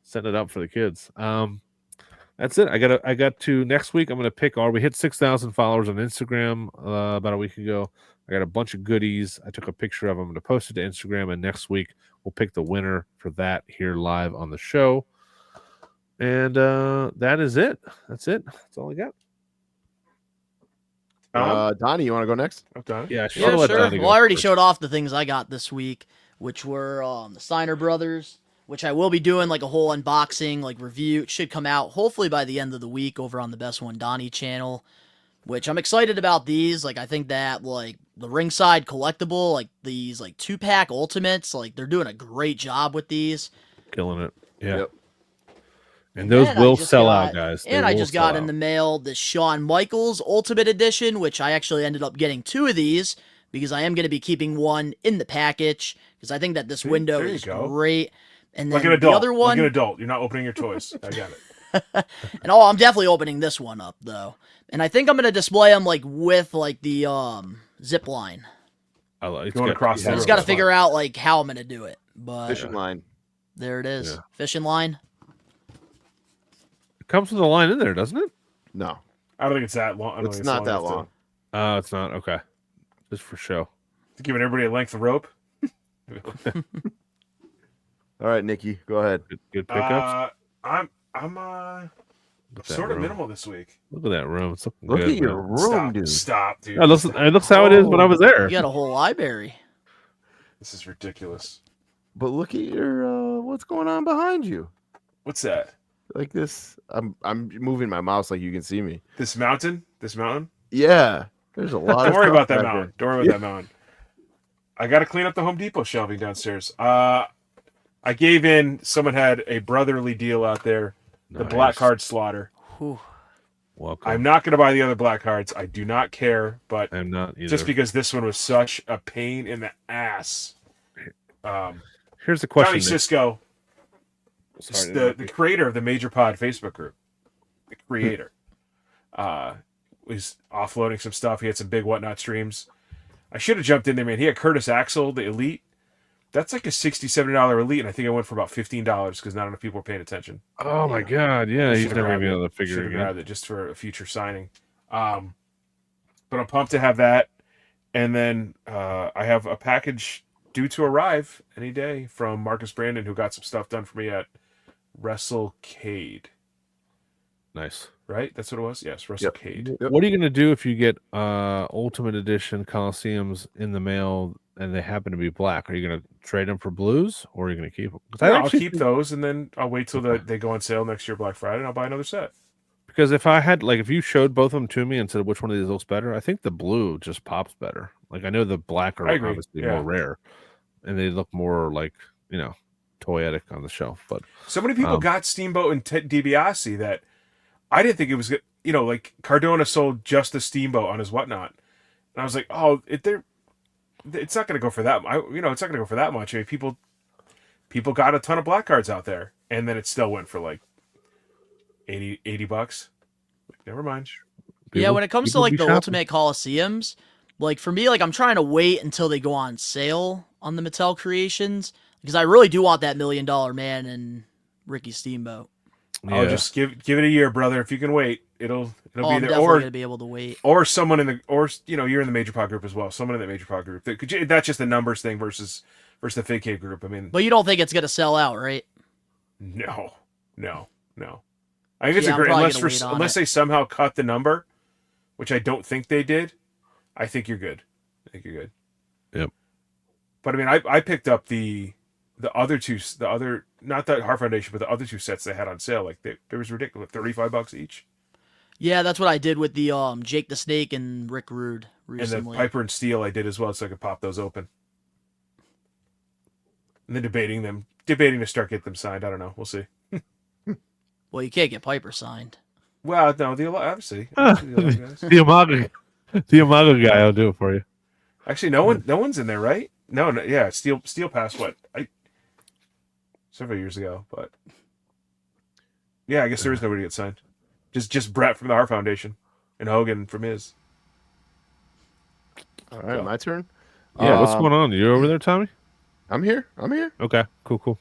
A: Setting it up for the kids. That's it. I got to next week. I'm gonna pick we hit 6,000 followers on Instagram about a week ago. I got a bunch of goodies. I took a picture of them. I'm gonna post it to Instagram, and next week we'll pick the winner for that here live on the show. And that is it. That's it. That's all I got.
D: Donnie, you want to go next?
C: I've done it.
A: Yeah,
E: Yeah,
A: let
E: sure.
A: Donnie go
E: Well, I already
A: first.
E: showed off the things I got this week, which were the Steiner Brothers, which I will be doing like a whole unboxing, like review. It should come out hopefully by the end of the week over on the Best One Donnie channel, which I'm excited about these. Like, I think that like the ringside collectible, like these like 2-pack ultimates, like they're doing a great job with these.
A: Killing it. Yeah.
D: Yep.
A: And those
E: And I
A: will
E: just
A: sell
E: got-
A: out, guys.
E: And
A: They
E: I
A: will
E: just got
A: sell
E: in
A: out.
E: the mail the Shawn Michaels Ultimate Edition, which I actually ended up getting 2 of these because I am going to be keeping one in the package because I think that this window
C: there you
E: is
C: go.
E: great. And then
C: Like an adult.
E: the other one,
C: Like an adult. You're not opening your toys. I got it.
E: and I'm definitely opening this one up though. And I think I'm going to display them like with like the zip line.
A: It's
C: Going
A: got-
C: across
A: yeah,
C: the
E: I
C: room.
E: just got to
C: That's
E: figure out like how I'm going to do it. But
D: Fishing line.
E: there it is.
A: Yeah.
E: Fishing line.
A: It comes with a line in there, doesn't it?
D: No,
C: I don't think it's that long. I don't
D: it's
C: think
D: not that
C: enough to-
D: long.
A: Oh, it's not. Okay. Just for show.
C: To giving everybody a length of rope.
D: All right, Nikki, go ahead.
A: Good pickups.
C: I'm
A: Look at that
C: sort of
A: room.
C: minimal this week.
A: Look at that room. It's looking
D: Look
A: good,
D: at your
A: man.
D: room,
C: Stop,
D: dude.
C: stop, dude.
A: Yeah, it looks how it is when I was there.
E: You got a whole library.
C: This is ridiculous.
D: But look at your what's going on behind you.
C: What's that?
D: Like this. I'm moving my mouse like you can see me.
C: This mountain? This mountain?
D: Yeah. There's a lot
C: Don't
D: of
C: worry
D: stuff
C: about that
D: back
C: mountain.
D: there.
C: Don't worry about that mountain. I got to clean up the Home Depot shelving downstairs. I gave in. Someone had a brotherly deal out there. The
A: Nice.
C: black card slaughter.
E: Whew.
A: Welcome.
C: I'm not going to buy the other black cards. I do not care, but
A: I'm not either.
C: just because this one was such a pain in the ass.
A: Here's the question.
C: Johnny Cisco,
D: Sorry,
C: the creator of the Major Pod Facebook group, the creator, was offloading some stuff. He had some big whatnot streams. I should have jumped in there, man. He had Curtis Axel, the Elite. That's like a $60, $70 Elite, and I think I went for about $15 because not enough people were paying attention.
A: Oh my God! Yeah, he's
C: Should've
A: never
C: grabbed
A: even
C: it.
A: able to figure
C: Should
A: it
C: have
A: again.
C: grabbed it just for a future signing. But I'm pumped to have that. And then I have a package due to arrive any day from Marcus Brandon, who got some stuff done for me at WrestleCade.
A: Nice.
C: Right? That's what it was? Yes, WrestleCade.
D: Yep.
A: What are you gonna do if you get Ultimate Edition Coliseums in the mail and they happen to be black? Are you gonna trade them for blues, or are you gonna keep them?
C: I'll keep those, and then I'll wait till they go on sale next year, Black Friday, and I'll buy another set.
A: Because if I had, like, if you showed both of them to me and said which one of these looks better, I think the blue just pops better. Like, I know the black are
C: I agree,
A: obviously
C: yeah.
A: more rare, and they look more like, toyetic on the shelf. But
C: So many people got Steamboat and Ted DiBiase that I didn't think it was good. Like Cardona sold just the Steamboat on his whatnot, and I was like, oh, it's not going to go for that. It's not going to go for that much. I mean, people got a ton of black cards out there, and then it still went for like $80. Like, never mind.
E: Yeah, when it comes to like
A: be
E: the
A: shopping.
E: Ultimate Coliseums, like for me, like I'm trying to wait until they go on sale on the Mattel Creations because I really do want that $1 Million Man and Ricky Steamboat.
C: Oh, just give it a year, brother. If you can wait, it'll
E: I'm
C: be there.
E: definitely
C: Or
E: gonna be able to wait.
C: or someone in the you're in the Major Pod group as well. Someone in the Major Pod group. That's just the numbers thing versus the Fake Cave group. I mean,
E: But you don't think it's gonna sell out, right?
C: no. I think it's
E: Yeah,
C: a
E: I'm
C: great
E: probably gonna wait on
C: unless
E: it.
C: they somehow cut the number, which I don't think they did. I think you're good.
A: Yep.
C: But I mean, I picked up the other two, not the Heart Foundation, but the other two sets they had on sale. Like they was ridiculous, $35 each.
E: Yeah, that's what I did with the Jake the Snake and Rick Rude recently.
C: And the Piper and Steel I did as well, so I could pop those open. And then debating to start getting them signed. I don't know. We'll see.
E: Well, you can't get Piper signed.
C: Well, no, obviously the other guys.
A: the Amago guy, I'll do it for you.
C: Actually, no one's in there, right? No, yeah. Steel passed what? Several years ago, but yeah, I guess there is nobody to get signed. Just Brett from the Heart Foundation and Hogan from his.
D: All right, my turn.
A: Yeah, what's going on? You over there, Tommy?
D: I'm here.
A: Okay, cool.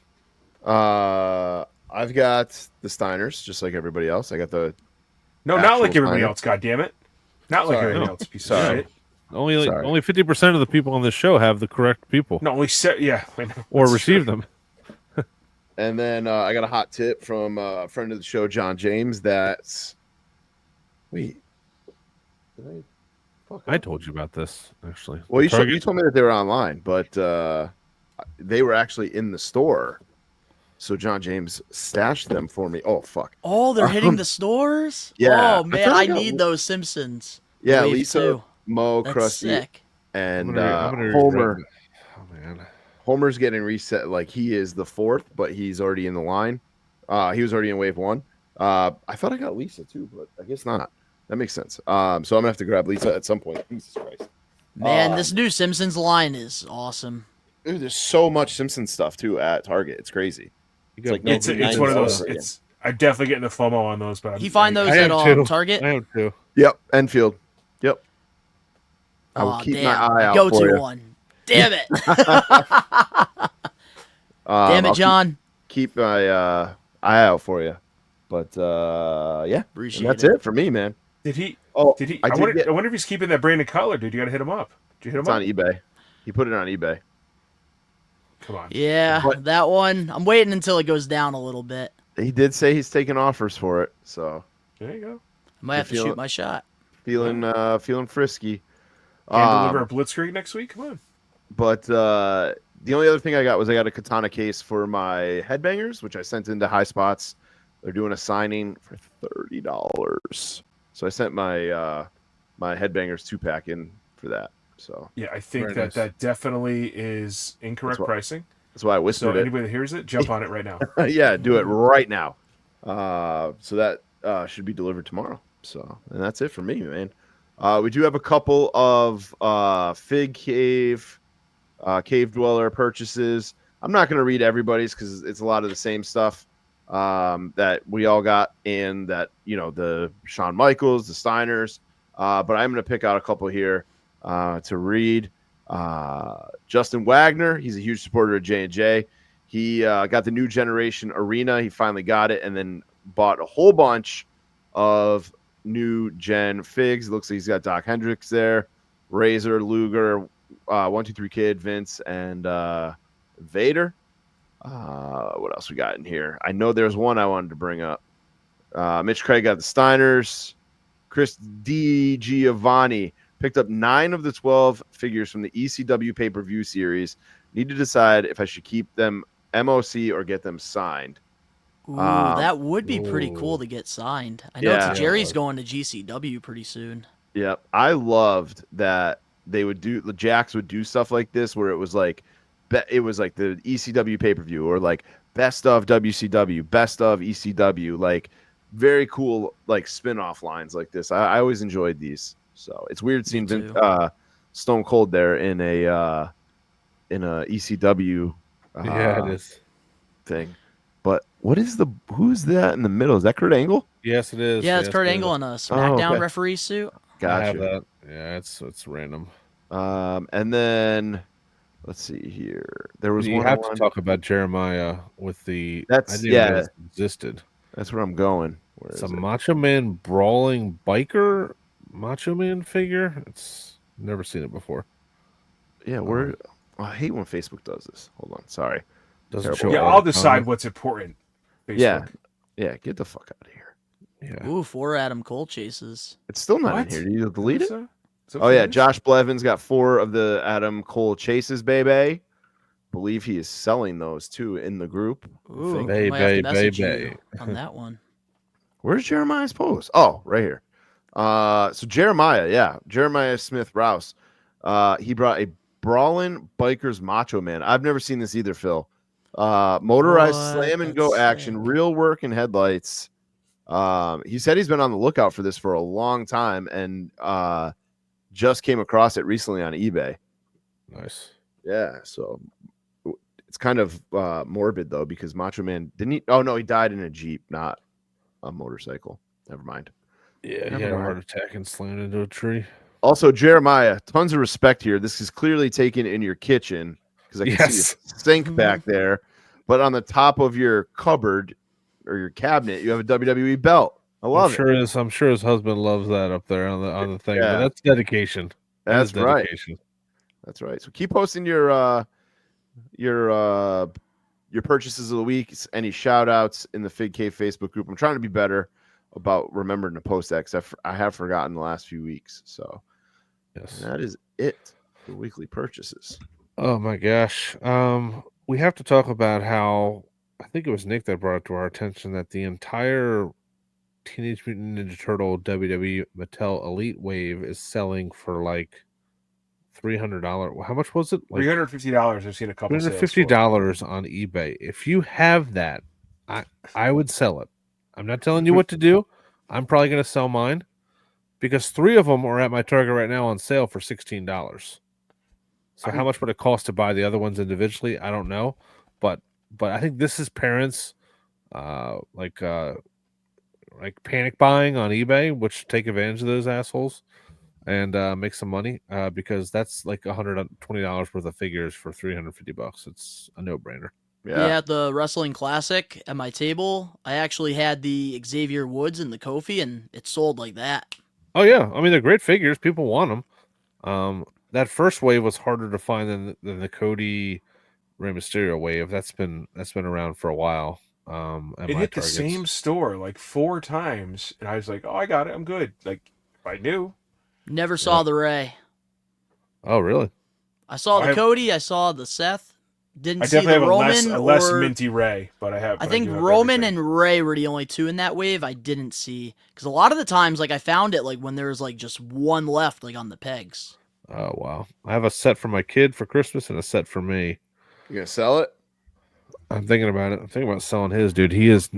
D: I've got the Steiners, just like everybody else. I got the
C: No, not
D: actual
C: like everybody
D: Steiner.
C: ot God damn it. Not like
D: Sorry.
C: everybody
D: No.
C: else. Piece
D: Sorry.
C: of shit.
A: Only
D: Sorry.
A: only 50% of the people on this show have the correct people
C: No, only yeah. I know.
A: or
C: That's
A: receive
C: true.
A: them.
D: And then I got a hot tip from a friend of the show, John James. That's wait, did
A: I told you about this actually.
D: Well, you
A: Target?
D: told me that they were online, but they were actually in the store. So John James stashed them for me. Oh fuck!
E: Oh, they're hitting the stores?
D: Yeah.
E: Oh
D: I
E: man,
D: thought I
E: I
D: got-
E: need those Simpsons.
D: Yeah,
E: Wave
D: Lisa,
E: 2.
D: Mo,
E: That's
D: Krusty,
E: sick.
D: and
A: I'm gonna
D: Homer.
A: regret this. Oh man.
D: Homer's getting reset. Like he is the fourth, but he's already in the line. He was already in wave 1. I thought I got Lisa too, but I guess not. That makes sense. So I'm gonna have to grab Lisa at some point. Jesus Christ,
E: Man, this new Simpsons line is awesome.
D: dude! There's so much Simpsons stuff too at Target. It's crazy.
A: You
D: It's
A: got
D: like
C: It's
D: $90
C: one of those.
D: for you.
C: I'm definitely getting the FOMO on those, but
E: You find those
A: I
E: at
A: am too.
E: Target?
A: I am too.
D: Yep, Enfield. Yep. I will
E: Aw,
D: keep
E: damn.
D: my eye out
E: Go
D: for
E: to
D: you.
E: one. Damn it. Damn it,
D: I'll
E: John.
D: Keep my eye out for you. But yeah, and
E: Appreciate
D: that's
E: it.
D: it for me, man.
C: Did he?
D: Oh,
C: Did he?
D: I
C: I,
D: did
C: wonder,
D: get-
C: I wonder if he's keeping that Brandon Cutler, dude. You got to hit him up. Did you hit him
D: It's
C: up?
D: on eBay. He put it on eBay.
C: Come on.
E: Yeah,
D: But-
E: that one. I'm waiting until it goes down a little bit.
D: He did say he's taking offers for it, so
C: There you go.
E: I might have to
D: feel
E: shoot
D: it.
E: my shot.
D: feeling frisky.
C: And deliver a Blitzkrieg next week. Come on.
D: But the only other thing I got was I got a katana case for my headbangers, which I sent into High Spots. They're doing a signing for $30, so I sent my my headbangers 2-pack in for that. So
C: Yeah, I think
A: Very nice.
C: that definitely is incorrect pricing.
D: that's why I
C: So
D: whispered it.
C: anybody that hears it, jump on it right now.
D: Yeah, do it right now. So that should be delivered tomorrow. So, and that's it for me, man. We do have a couple of Fig Cave, Cave Dweller purchases. I'm not going to read everybody's because it's a lot of the same stuff that we all got, and that, you know, the Shawn Michaels, the Steiners. But I'm going to pick out a couple here to read. Justin Wagner, he's a huge supporter of J&J. He got the new generation arena. He finally got it, and then bought a whole bunch of new gen figs. It looks like he's got Doc Hendricks there, Razor, Luger, 123 Kid, Vince, and Vader. What else we got in here? I know there's one I wanted to bring up. Mitch Craig got the Steiners. Chris D. Giovanni picked up 9 of the 12 figures from the ECW pay-per-view series. Need to decide if I should keep them MOC or get them signed.
E: Ooh, that would be pretty
A: Ooh.
E: cool to get signed. I know
D: Yeah.
E: Jerry's going to GCW pretty soon.
D: Yep. I loved that they would do, the Jacks would do stuff like this where it was like the ECW pay-per-view, or like best of WCW, best of ECW, like very cool, like spin-off lines like this. I always enjoyed these. So it's weird seeing
E: too.
D: Stone Cold there in a ECW
A: Yeah, it is.
D: thing. But who's that in the middle? Is that Kurt Angle?
A: Yes, it is.
E: Yeah, it's
A: Yes,
E: Kurt
A: it
E: Angle
A: is.
E: in a SmackDown
D: okay.
E: referee suit.
A: I have
D: Gotcha.
A: that. Yeah, it's random.
D: And then let's see here. There was
A: You
D: one
A: have
D: on-
A: to talk about Jeremiah with the.
D: That's-
A: I didn't
D: yeah.
A: know this existed.
D: That's where I'm going. Where
A: It's
D: is
A: a
D: it?
A: Macho Man brawling biker Macho Man figure. It's never seen it before.
D: Yeah, where? Oh, I hate when Facebook does this. Hold on, sorry.
A: Doesn't
D: Terrible.
A: show.
C: Yeah,
A: all
C: I'll
A: the
C: decide
A: comments.
C: what's important. Facebook.
D: Yeah, yeah. Get the fuck out of here.
A: Yeah.
E: Ooh, 4 Adam Cole chases.
D: It's still not
C: What?
D: in here. Do you delete it?
C: So
D: Oh yeah,
C: finished?
D: Josh Blevins got 4 of the Adam Cole chases, baby. Believe he is selling those too in the group.
E: Ooh,
D: think.
E: I might have to
A: Bay,
E: message
A: bay,
E: you on that one.
D: Where's Jeremiah's post? Oh, right here. So Jeremiah Smith Rouse. He brought a Brawling Bikers Macho Man. I've never seen this either, Phil. Motorized
E: What?
D: slam and go
E: That's
D: action,
E: sick.
D: real work and headlights. He said he's been on the lookout for this for a long time, and just came across it recently on eBay.
A: Nice.
D: Yeah, so it's kind of morbid though, because Macho Man didn't he? Oh no, he died in a Jeep, not a motorcycle. Never mind.
A: Yeah, he
D: Never
A: had a
D: mind.
A: heart attack and slammed into a tree.
D: Also, Jeremiah, tons of respect here. This is clearly taken in your kitchen because I can see
A: Yes.
D: a sink back there. But on the top of your cupboard or your cabinet, you have a WWE belt. I love it.
A: I'm sure his husband loves that up there on the thing.
D: Yeah.
A: But that's dedication. That is
D: That's right.
A: dedication.
D: That's right. So keep posting your purchases of the week, any shout outs in the Fig Cave Facebook group. I'm trying to be better about remembering to post that because I have forgotten the last few weeks. So
A: Yes.
D: that is it for weekly purchases.
A: Oh my gosh. We have to talk about how I think it was Nick that brought it to our attention that the entire Teenage Mutant Ninja Turtle WWE Mattel Elite Wave is selling for like $300. How much was it? Like
C: $350. I've seen a couple sales for it.
A: $350 on eBay. If you have that, I would sell it. I'm not telling you what to do. I'm probably going to sell mine because 3 of them are at my Target right now on sale for $16. So how much would it cost to buy the other ones individually? I don't know, but I think this is parents like panic buying on eBay, which take advantage of those assholes and make some money because that's like $120 worth of figures for $350. It's a no-brainer.
E: Yeah, at the Wrestling Classic at my table, I actually had the Xavier Woods and the Kofi, and it sold like that.
A: Oh yeah, I mean they're great figures. People want them. That first wave was harder to find than the Cody Rey Mysterio wave. That's been around for a while. At
C: It
A: my
C: hit the
A: Targets.
C: same store like 4 times, and I was like, "Oh, I got it. I'm good." Like if I knew.
E: Never saw the Ray.
A: Oh really?
E: I saw the
C: I have-
E: Cody. I saw the Seth. Didn't
C: I
E: see
C: definitely
E: the
C: have
E: Roman
C: a less
E: or
C: minty Ray, but I have.
E: I
C: but
E: think
C: do have
E: Roman
C: everything.
E: and Ray were the only 2 in that wave I didn't see because a lot of the times like I found it like when there was like just one left like on the pegs.
A: Oh wow! I have a set for my kid for Christmas and a set for me.
D: You gonna sell it?
A: I'm thinking about it. I'm thinking about selling his, dude. He is.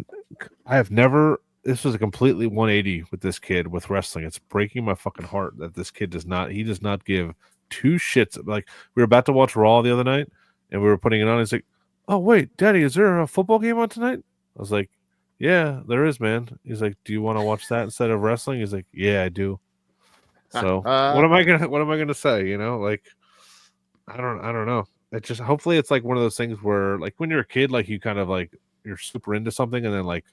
A: I have never. This was a completely 180 with this kid with wrestling. It's breaking my fucking heart that this kid does not. He does not give two shits. Like we were about to watch Raw the other night, and we were putting it on. He's like, "Oh wait, Daddy, is there a football game on tonight?" I was like, "Yeah, there is, man." He's like, "Do you want to watch that instead of wrestling?" He's like, "Yeah, I do." So what am I gonna say? You know, like I don't know. It just hopefully it's like one of those things where like when you're a kid, like you kind of like you're super into something and then like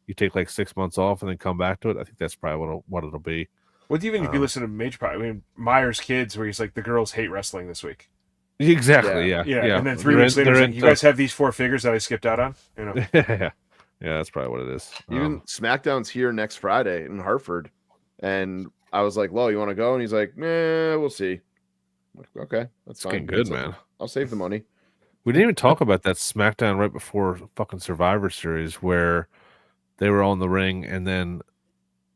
A: you take like 6 months off and then come back to it. I think that's probably what it'll be.
C: What even if you listen to Major Pie? I mean, Myers Kids, where he's like, the girls hate wrestling this week.
A: Exactly. Yeah.
C: Yeah. And then 3 weeks later, he's like, you guys have these 4 figures that I skipped out on. You know.
A: Yeah, that's probably what it is.
D: Even SmackDown's here next Friday in Hartford, and I was like, "Lo, you want to go?" And he's like, "Nah, we'll see." I'm like, okay, that's fine.
A: Good, man.
D: I'll save the money.
A: We didn't even talk about that SmackDown right before fucking Survivor Series where they were all in the ring, and then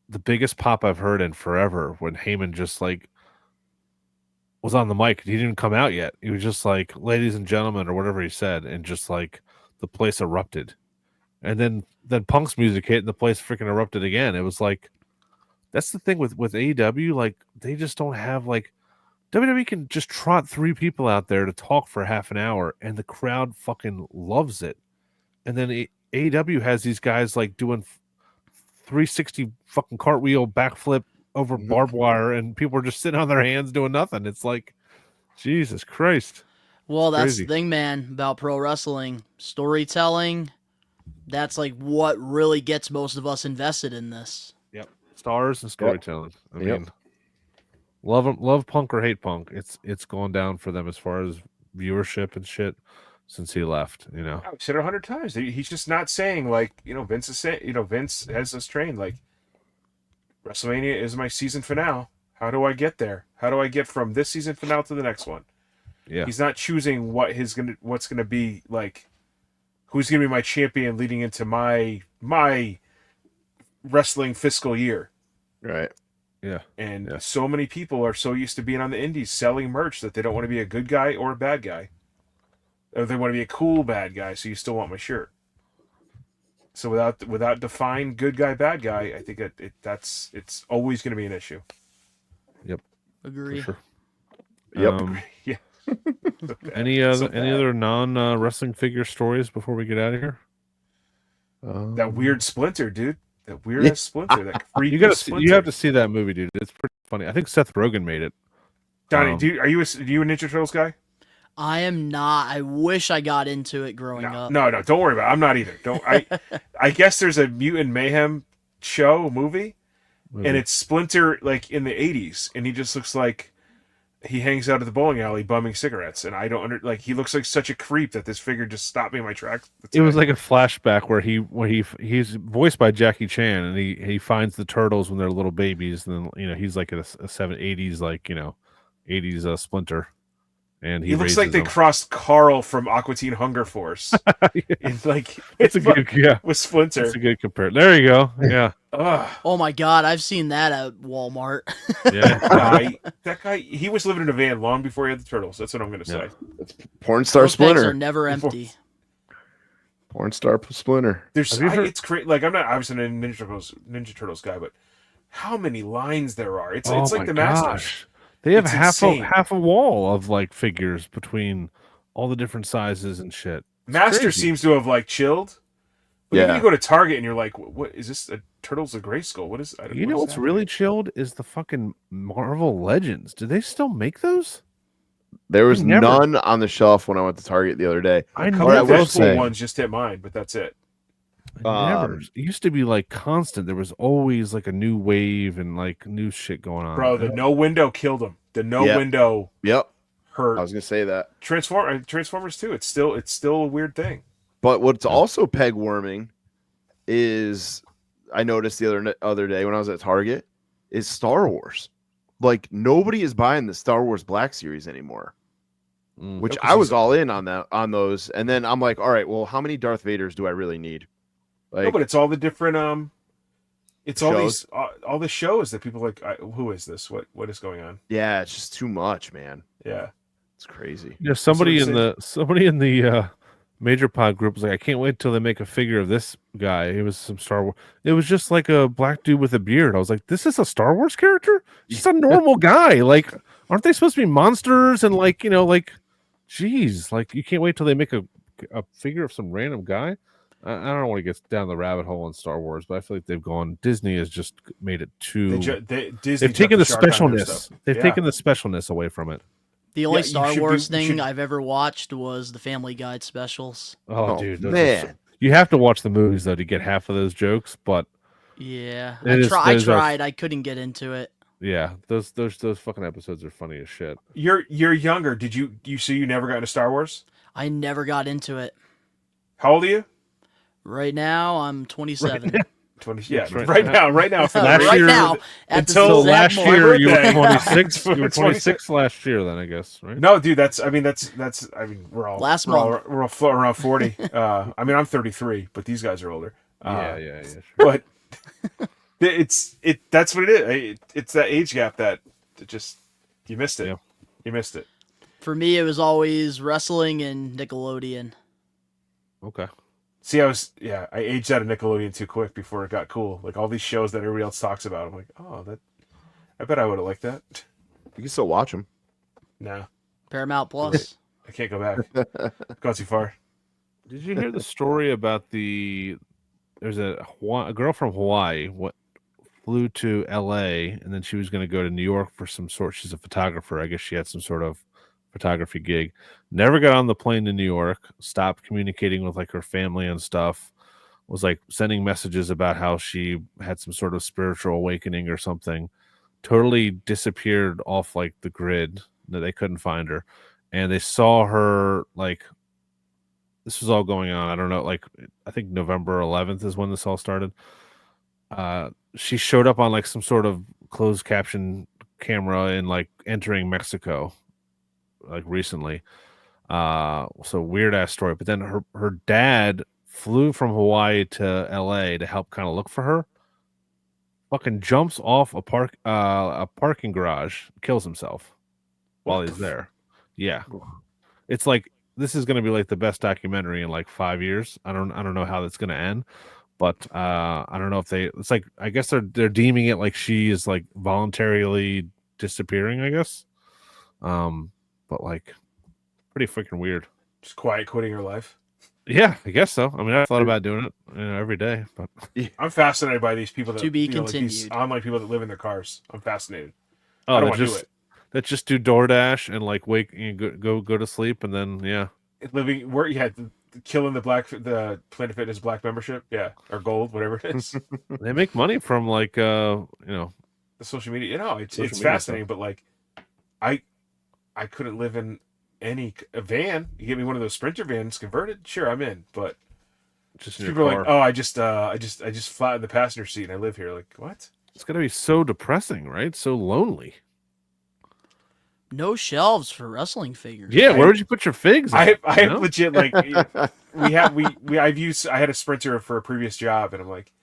A: the biggest pop I've heard in forever when Heyman just like was on the mic. He didn't come out yet. He was just like, "Ladies and gentlemen," or whatever he said, and just like the place erupted. And then Punk's music hit, and the place freaking erupted again. It was like that's the thing with AEW. Like they just don't have like WWE can just trot 3 people out there to talk for half an hour, and the crowd fucking loves it. And then AEW has these guys like doing 360 fucking cartwheel backflip over barbed wire, and people are just sitting on their hands doing nothing. It's like, Jesus Christ.
E: Well, that's the thing, man, about pro wrestling. Storytelling, that's like what really gets most of us invested in this.
A: Yep. Stars and storytelling. I mean, love Punk or hate Punk. It's gone down for them as far as viewership and shit since he left, you know.
C: I've said it 100 times. He's just not saying like, Vince is saying, Vince has us trained like WrestleMania is my season finale. How do I get there? How do I get from this season finale to the next one?
A: Yeah.
C: He's not choosing what's gonna be like, who's gonna be my champion leading into my wrestling fiscal year.
D: Right.
C: Yeah. And so many people are so used to being on the indies selling merch that they don't want to be a good guy or a bad guy. Or they want to be a cool bad guy, so you still want my shirt. So without defined good guy, bad guy, I think it's always going to be an issue.
A: Yep.
E: Agree.
A: For sure.
D: Yep.
C: Yeah.
A: Any other non wrestling figure stories before we get out of here?
C: That weird Splinter, dude. That weird ass Splinter. That creepy Splinter.
A: You have to see that movie, dude. It's pretty funny. I think Seth Rogen made it.
C: Donnie, are you a Ninja Turtles guy?
E: I am not. I wish I got into it growing up.
C: No, don't worry about it. I'm not either. I guess there's a Mutant Mayhem movie, and it's Splinter like in the 80s, and he just looks like he hangs out at the bowling alley bumming cigarettes, and I don't he looks like such a creep that this figure just stopped me in my tracks.
A: It was like a flashback where he's voiced by Jackie Chan, and he finds the turtles when they're little babies, and then he's like a 80s 80s Splinter. And he
C: looks like they
A: them.
C: crossed Carl from Aqua Teen Hunger Force. It's like
A: it's a good
C: with Splinter.
A: It's a good compare. There you go. Yeah.
E: Oh my God, I've seen that at Walmart.
A: Yeah.
C: that guy, he was living in a van long before he had the turtles. That's what I'm going to say.
D: It's porn star
E: Those
D: Splinter.
E: bags are never empty.
D: Porn star Splinter.
C: It's great. Like I'm not obviously a Ninja Turtles guy, but how many lines there are? It's like the Masters.
A: They have half a wall of like figures between all the different sizes and shit.
C: Master seems to have like chilled. But even you go to Target and you're like, what is this? A Turtles of Grayskull? What is?
A: What's really chilled is the fucking Marvel Legends. Do they still make those?
D: There was none on the shelf when I went to Target the other day.
C: I will say ones just hit mine, but that's it.
A: It used to be like constant. There was always like a new wave and like new shit going on.
C: Bro, the no window killed him. The no window.
D: Yep.
C: Hurt.
D: I was gonna say that.
C: Transformers too. It's still a weird thing.
D: But what's also peg warming is I noticed the other day when I was at Target is Star Wars. Like nobody is buying the Star Wars Black Series anymore. Which I was all in on those, and then I'm like, all right, well, how many Darth Vaders do I really need?
C: No, but it's all the different It's
D: shows.
C: all the shows that people like. Who is this? What is going on?
D: Yeah, it's just too much, man.
C: Yeah,
D: It's crazy.
A: Yeah, somebody
C: what
A: in the Major Pod group was like, I can't wait till they make a figure of this guy. It was some Star Wars. It was just like a black dude with a beard. I was like, this is a Star Wars character? Just a normal guy. Like, aren't they supposed to be monsters? And like, geez, like you can't wait till they make a figure of some random guy. I don't want to get down the rabbit hole in Star Wars, but I feel like they've gone. Disney has just made it too.
C: Disney
A: They've taken the
C: took shark on their
A: specialness.
C: stuff.
A: They've
C: Yeah.
A: taken the specialness away from it.
E: The only
C: you
E: Star
C: should
E: Wars
C: be- you
E: thing
C: should-
E: I've ever watched was the Family Guide specials.
A: Oh, dude, those are
D: man.
A: you have to watch the movies though to get half of those jokes. But
E: Yeah,
A: It is-
E: I
A: those are-
E: tried. I couldn't get into it.
A: yeah, those fucking episodes are funny as shit.
C: You're younger. Did you never got into Star Wars?
E: I never got into it.
C: How old are you?
E: Right now, I'm 27.
C: 20. Yeah,
A: right
C: right
A: now.
C: now. For the
A: Last
E: right
A: year-
E: now, at the
C: until
A: So
E: exact
A: last
E: moment.
A: year you were
C: birthday.
A: 26. You were
C: 26.
A: 26 last year, then I guess, right?
C: No, dude, that's. I mean, we're all
E: Last
C: we're all,
E: month.
C: we're all floating around 40. I mean, I'm 33, but these guys are older.
A: Yeah, sure.
C: But that's what it is. It's that age gap that just you missed it.
A: Yeah.
C: You missed it.
E: For me, it was always wrestling and Nickelodeon.
A: Okay.
C: See, I aged out of Nickelodeon too quick before it got cool. Like all these shows that everybody else talks about. I'm like, oh, I bet I would have liked that.
D: You can still watch them.
C: Nah,
E: Paramount Plus.
C: I can't go back. Gone too far.
A: Did you hear the story about there's a girl from Hawaii flew to LA and then she was going to go to New York for she's a photographer. I guess she had some sort of photography gig. Never got on the plane to New York, stopped communicating with like her family and stuff, was like sending messages about how she had some sort of spiritual awakening or something, totally disappeared off like the grid. That they couldn't find her. And they saw her like this was all going on. I don't know, like I think November 11th is when this all started. She showed up on like some sort of closed caption camera in like entering Mexico, like recently. So weird ass story. But then her dad flew from Hawaii to LA to help kind of look for her. Fucking jumps off a parking garage, kills himself while he's there. Yeah. It's like this is going to be like the best documentary in like 5 years. I don't know how that's going to end, but I don't know if it's like I guess they're deeming it like she is like voluntarily disappearing, I guess. But like pretty freaking weird.
C: Just quiet quitting her life.
A: Yeah, I guess so. I mean, I thought about doing it every day, but
C: I'm fascinated by these people that
E: To be
C: like these
E: continued.
C: online people that live in their cars. I'm fascinated.
A: oh,
C: I don't
A: that
C: want to do it.
A: that just do DoorDash and like wake go to sleep and then yeah.
C: Living where you had killing the Planet Fitness Black membership, yeah, or Gold, whatever it is.
A: They make money from like
C: The social media, it's
A: Social media
C: fascinating, but like, I couldn't live in a van. You get me one of those Sprinter vans converted, sure, I'm in. But
A: just in your
C: people are
A: car.
C: like, oh, I just flattened the passenger seat and I live here. Like, what?
A: It's gotta be so depressing, right? So lonely.
E: No shelves for wrestling figures.
A: Yeah, where would you put your figs?
C: I
A: at,
C: have legit like I had a Sprinter for a previous job, and I'm like,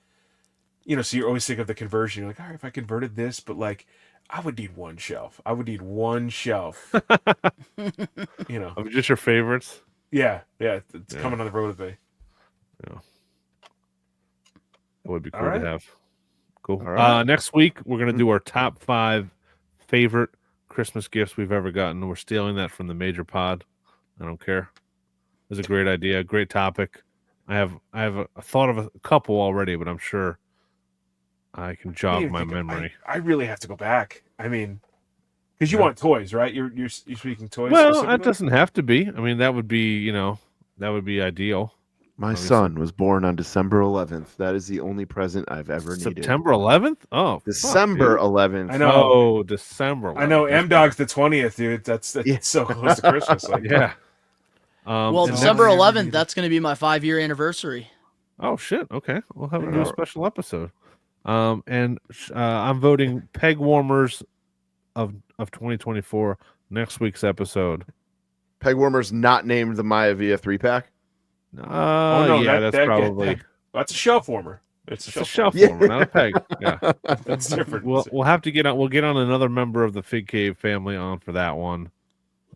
C: so you always think of the conversion. You're like, all right, if I converted this, but like, I would need one shelf. Of
A: just your favorites.
C: Yeah, it's coming on the road with me.
A: That would be cool
C: All right.
A: to have. Cool.
D: All right.
A: Next week we're gonna do our top 5 favorite Christmas gifts we've ever gotten. We're stealing that from the Major Pod. I don't care. It was a great idea, great topic. I have a thought of a couple already, but I'm sure I can jog my memory.
C: I really have to go back. I mean, because you want toys, right? You're speaking toys.
A: Well,
C: specifically?
A: that doesn't have to be. I mean, that would be ideal.
D: My
A: Obviously.
D: son was born on December 11th. That is the only present I've ever needed.
A: September 11th? Oh, fuck,
D: December
A: dude.
D: 11th.
C: I know.
A: Oh, December 11th.
C: I know. M Dog's the 20th, dude. That's so close to Christmas. Like,
A: Yeah.
E: Well,
C: and
E: December
C: never
E: 11th,
C: needed-
E: that's going to be my 5-year anniversary.
A: Oh shit. Okay, we'll have to do
D: Yeah.
A: a special episode. And I'm voting peg warmers of 2024 next week's episode.
D: Peg warmers not named the Maya Via 3-pack.
C: Oh, no,
A: yeah, that's probably
C: that's a shelf warmer. It's
A: It's a
C: shelf.
A: shelf warmer, not a peg. Yeah.
C: That's different.
A: We'll have to get on. We'll get on another member of the Fig Cave family on for that one.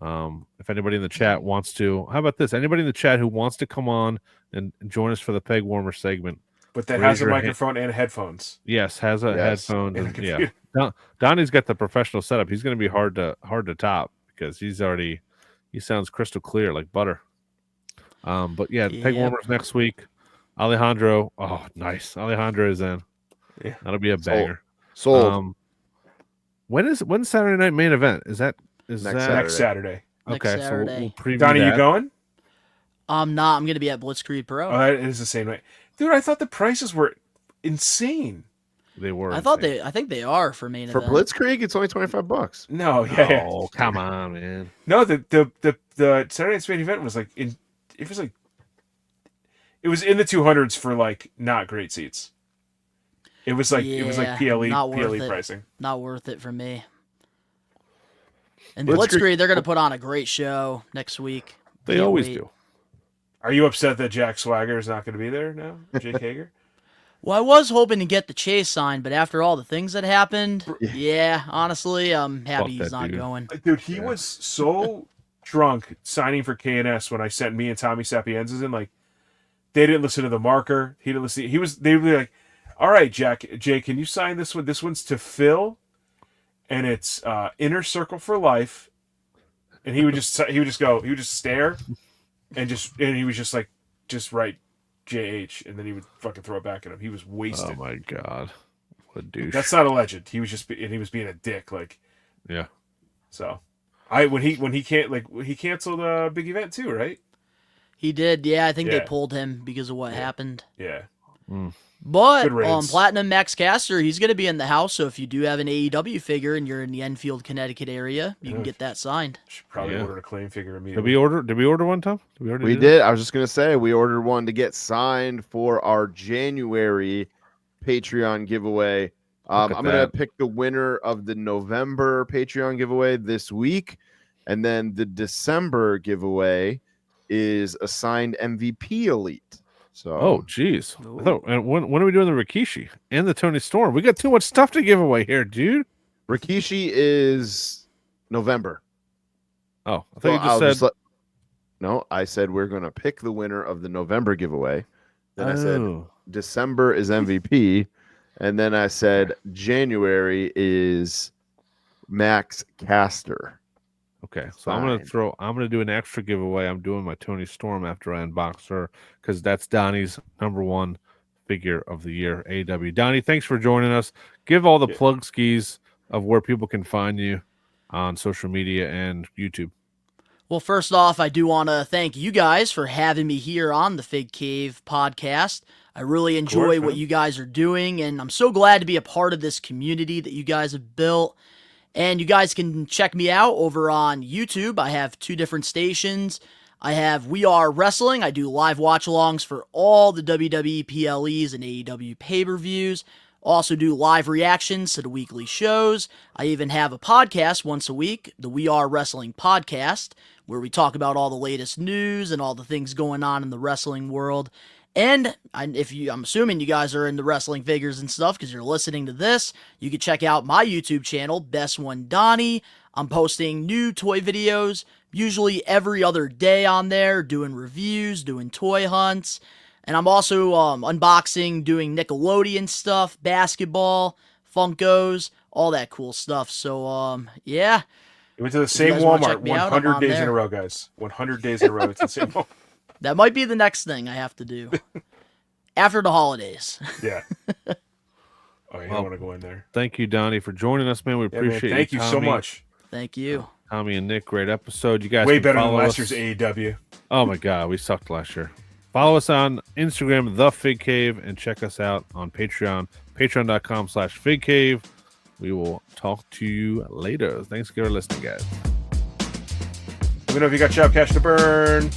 A: If anybody in the chat wants to, how about this? Anybody in the chat who wants to come on and join us for the peg warmer segment,
C: But that
A: raise
C: has a
A: your
C: microphone and headphones.
A: yes, has a
D: Yes.
A: headphone.
C: And a
A: And, yeah,
C: computer.
A: Donnie's got the professional setup. He's going to be hard to top because he sounds crystal clear like butter. But yeah, peg
E: Yep.
A: warmers next week. Alejandro, oh nice, Alejandro is in.
C: Yeah.
A: That'll be a banger.
D: Sold.
A: When's Saturday night main event? Is that
C: Next Saturday.
E: Next
A: okay?
E: Saturday.
A: So we'll preview
C: Donnie,
A: that.
C: you going?
E: I'm not. I'm gonna be at Blitzkrieg Pro.
C: Oh, that is the same night. Dude, I thought the prices were insane.
A: They were.
E: I thought
A: insane.
E: I think they are for main
D: For
E: event.
D: Blitzkrieg, it's only $25.
C: No, yeah.
A: Oh, come on, man.
C: No, the Saturday night's main event was like it was in the 200s for like not great seats. It was like
E: Yeah,
C: PLE
E: not worth
C: PLE
E: it.
C: pricing.
E: Not worth it for me. And
D: Blitzkrieg-
E: Blitzkrieg, they're gonna put on a great show next week.
A: They
E: Can't
A: always
E: wait.
A: do.
C: Are you upset that Jack Swagger is not going to be there now? Jake Hager?
E: Well, I was hoping to get the Chase signed, but after all the things that happened, yeah, honestly, I'm happy
A: Fuck
E: he's
A: that
E: not
A: dude.
E: going.
C: Dude, he was so drunk signing for KNS when I sent me and Tommy Sapienza's in. Like, they didn't listen to the marker. He didn't listen. They were like, "All right, Jay, can you sign this one? This one's to Phil, and it's Inner Circle for Life." And he would just stare, and he was just write JH, and then he would fucking throw it back at him. He was wasted.
A: Oh my god, what a douche.
C: That's not a legend. He was he was being a dick. Like,
A: yeah.
C: so, when he canceled a big event too, right?
E: He did, yeah. I think they
C: Yeah.
E: pulled him because of what happened.
C: Yeah.
E: But
C: Good riddance.
E: Platinum Max Caster, he's going to be in the house. So if you do have an AEW figure and you're in the Enfield, Connecticut area, you can get that signed.
C: Should probably
A: Yeah.
C: order a claim figure
A: Did
C: immediately.
A: we order one, Tom? Did we already
D: We
A: do
D: did. I was just gonna say we ordered one to get signed for our January Patreon giveaway.
A: Look at
D: I'm gonna
A: that.
D: pick the winner of the November Patreon giveaway this week, and then the December giveaway is a signed MVP Elite. So
A: Oh, geez. I thought, and when are we doing the Rikishi and the Tony Storm? We got too much stuff to give away here, dude.
D: Rikishi is November.
A: Oh, I thought
D: Well,
A: you
D: I'll
A: just said.
D: No, I said we're gonna pick the winner of the November giveaway. Then I said
A: Oh.
D: December is MVP, and then I said January is Max Caster.
A: Okay, so
D: Fine.
A: I'm gonna do an extra giveaway. I'm doing my Tony Storm after I unbox her because that's Donnie's #1 figure of the year. AEW. Donnie, thanks for joining us. Give all the plug skis of where people can find you on social media and YouTube.
E: Well, first off, I do want to thank you guys for having me here on the Fig Cave podcast. I really enjoy what
C: man.
E: you guys are doing, and I'm so glad to be a part of this community that you guys have built. And you guys can check me out over on YouTube. I have 2 different stations. I have We Are Wrestling. I do live watch-alongs for all the WWE PLEs and AEW pay-per-views. Also do live reactions to the weekly shows. I even have a podcast once a week, the We Are Wrestling podcast, where we talk about all the latest news and all the things going on in the wrestling world. And I'm assuming you guys are into wrestling figures and stuff because you're listening to this. You can check out my YouTube channel, Best One Donnie. I'm posting new toy videos, usually every other day on there, doing reviews, doing toy hunts. And I'm also unboxing, doing Nickelodeon stuff, basketball, Funkos, all that cool stuff. So, yeah.
C: You went to the
E: you
C: same
E: guys wanna
C: Walmart
E: check me out, I'm
C: 100
E: on
C: days in
E: there.
C: a row, guys. 100 days in a row. It's the same Walmart.
E: That might be the next thing I have to do after the holidays.
C: Yeah. Oh, you
A: Well,
C: don't want to go in there.
A: Thank you, Donnie, for joining us, man. We
C: Yeah, man,
A: appreciate
C: thank you so
A: Tommy.
C: much.
E: Thank you.
A: Tommy and Nick, great episode. You guys
C: Way
A: can
C: better than
A: follow
C: last
A: us.
C: year's AEW.
A: Oh my god, we sucked last year. Follow us on Instagram, The Fig Cave, and check us out on Patreon, patreon.com/Fig Cave. We will talk to you later. Thanks for listening, guys.
C: Let me know if you got Shop Cash to burn.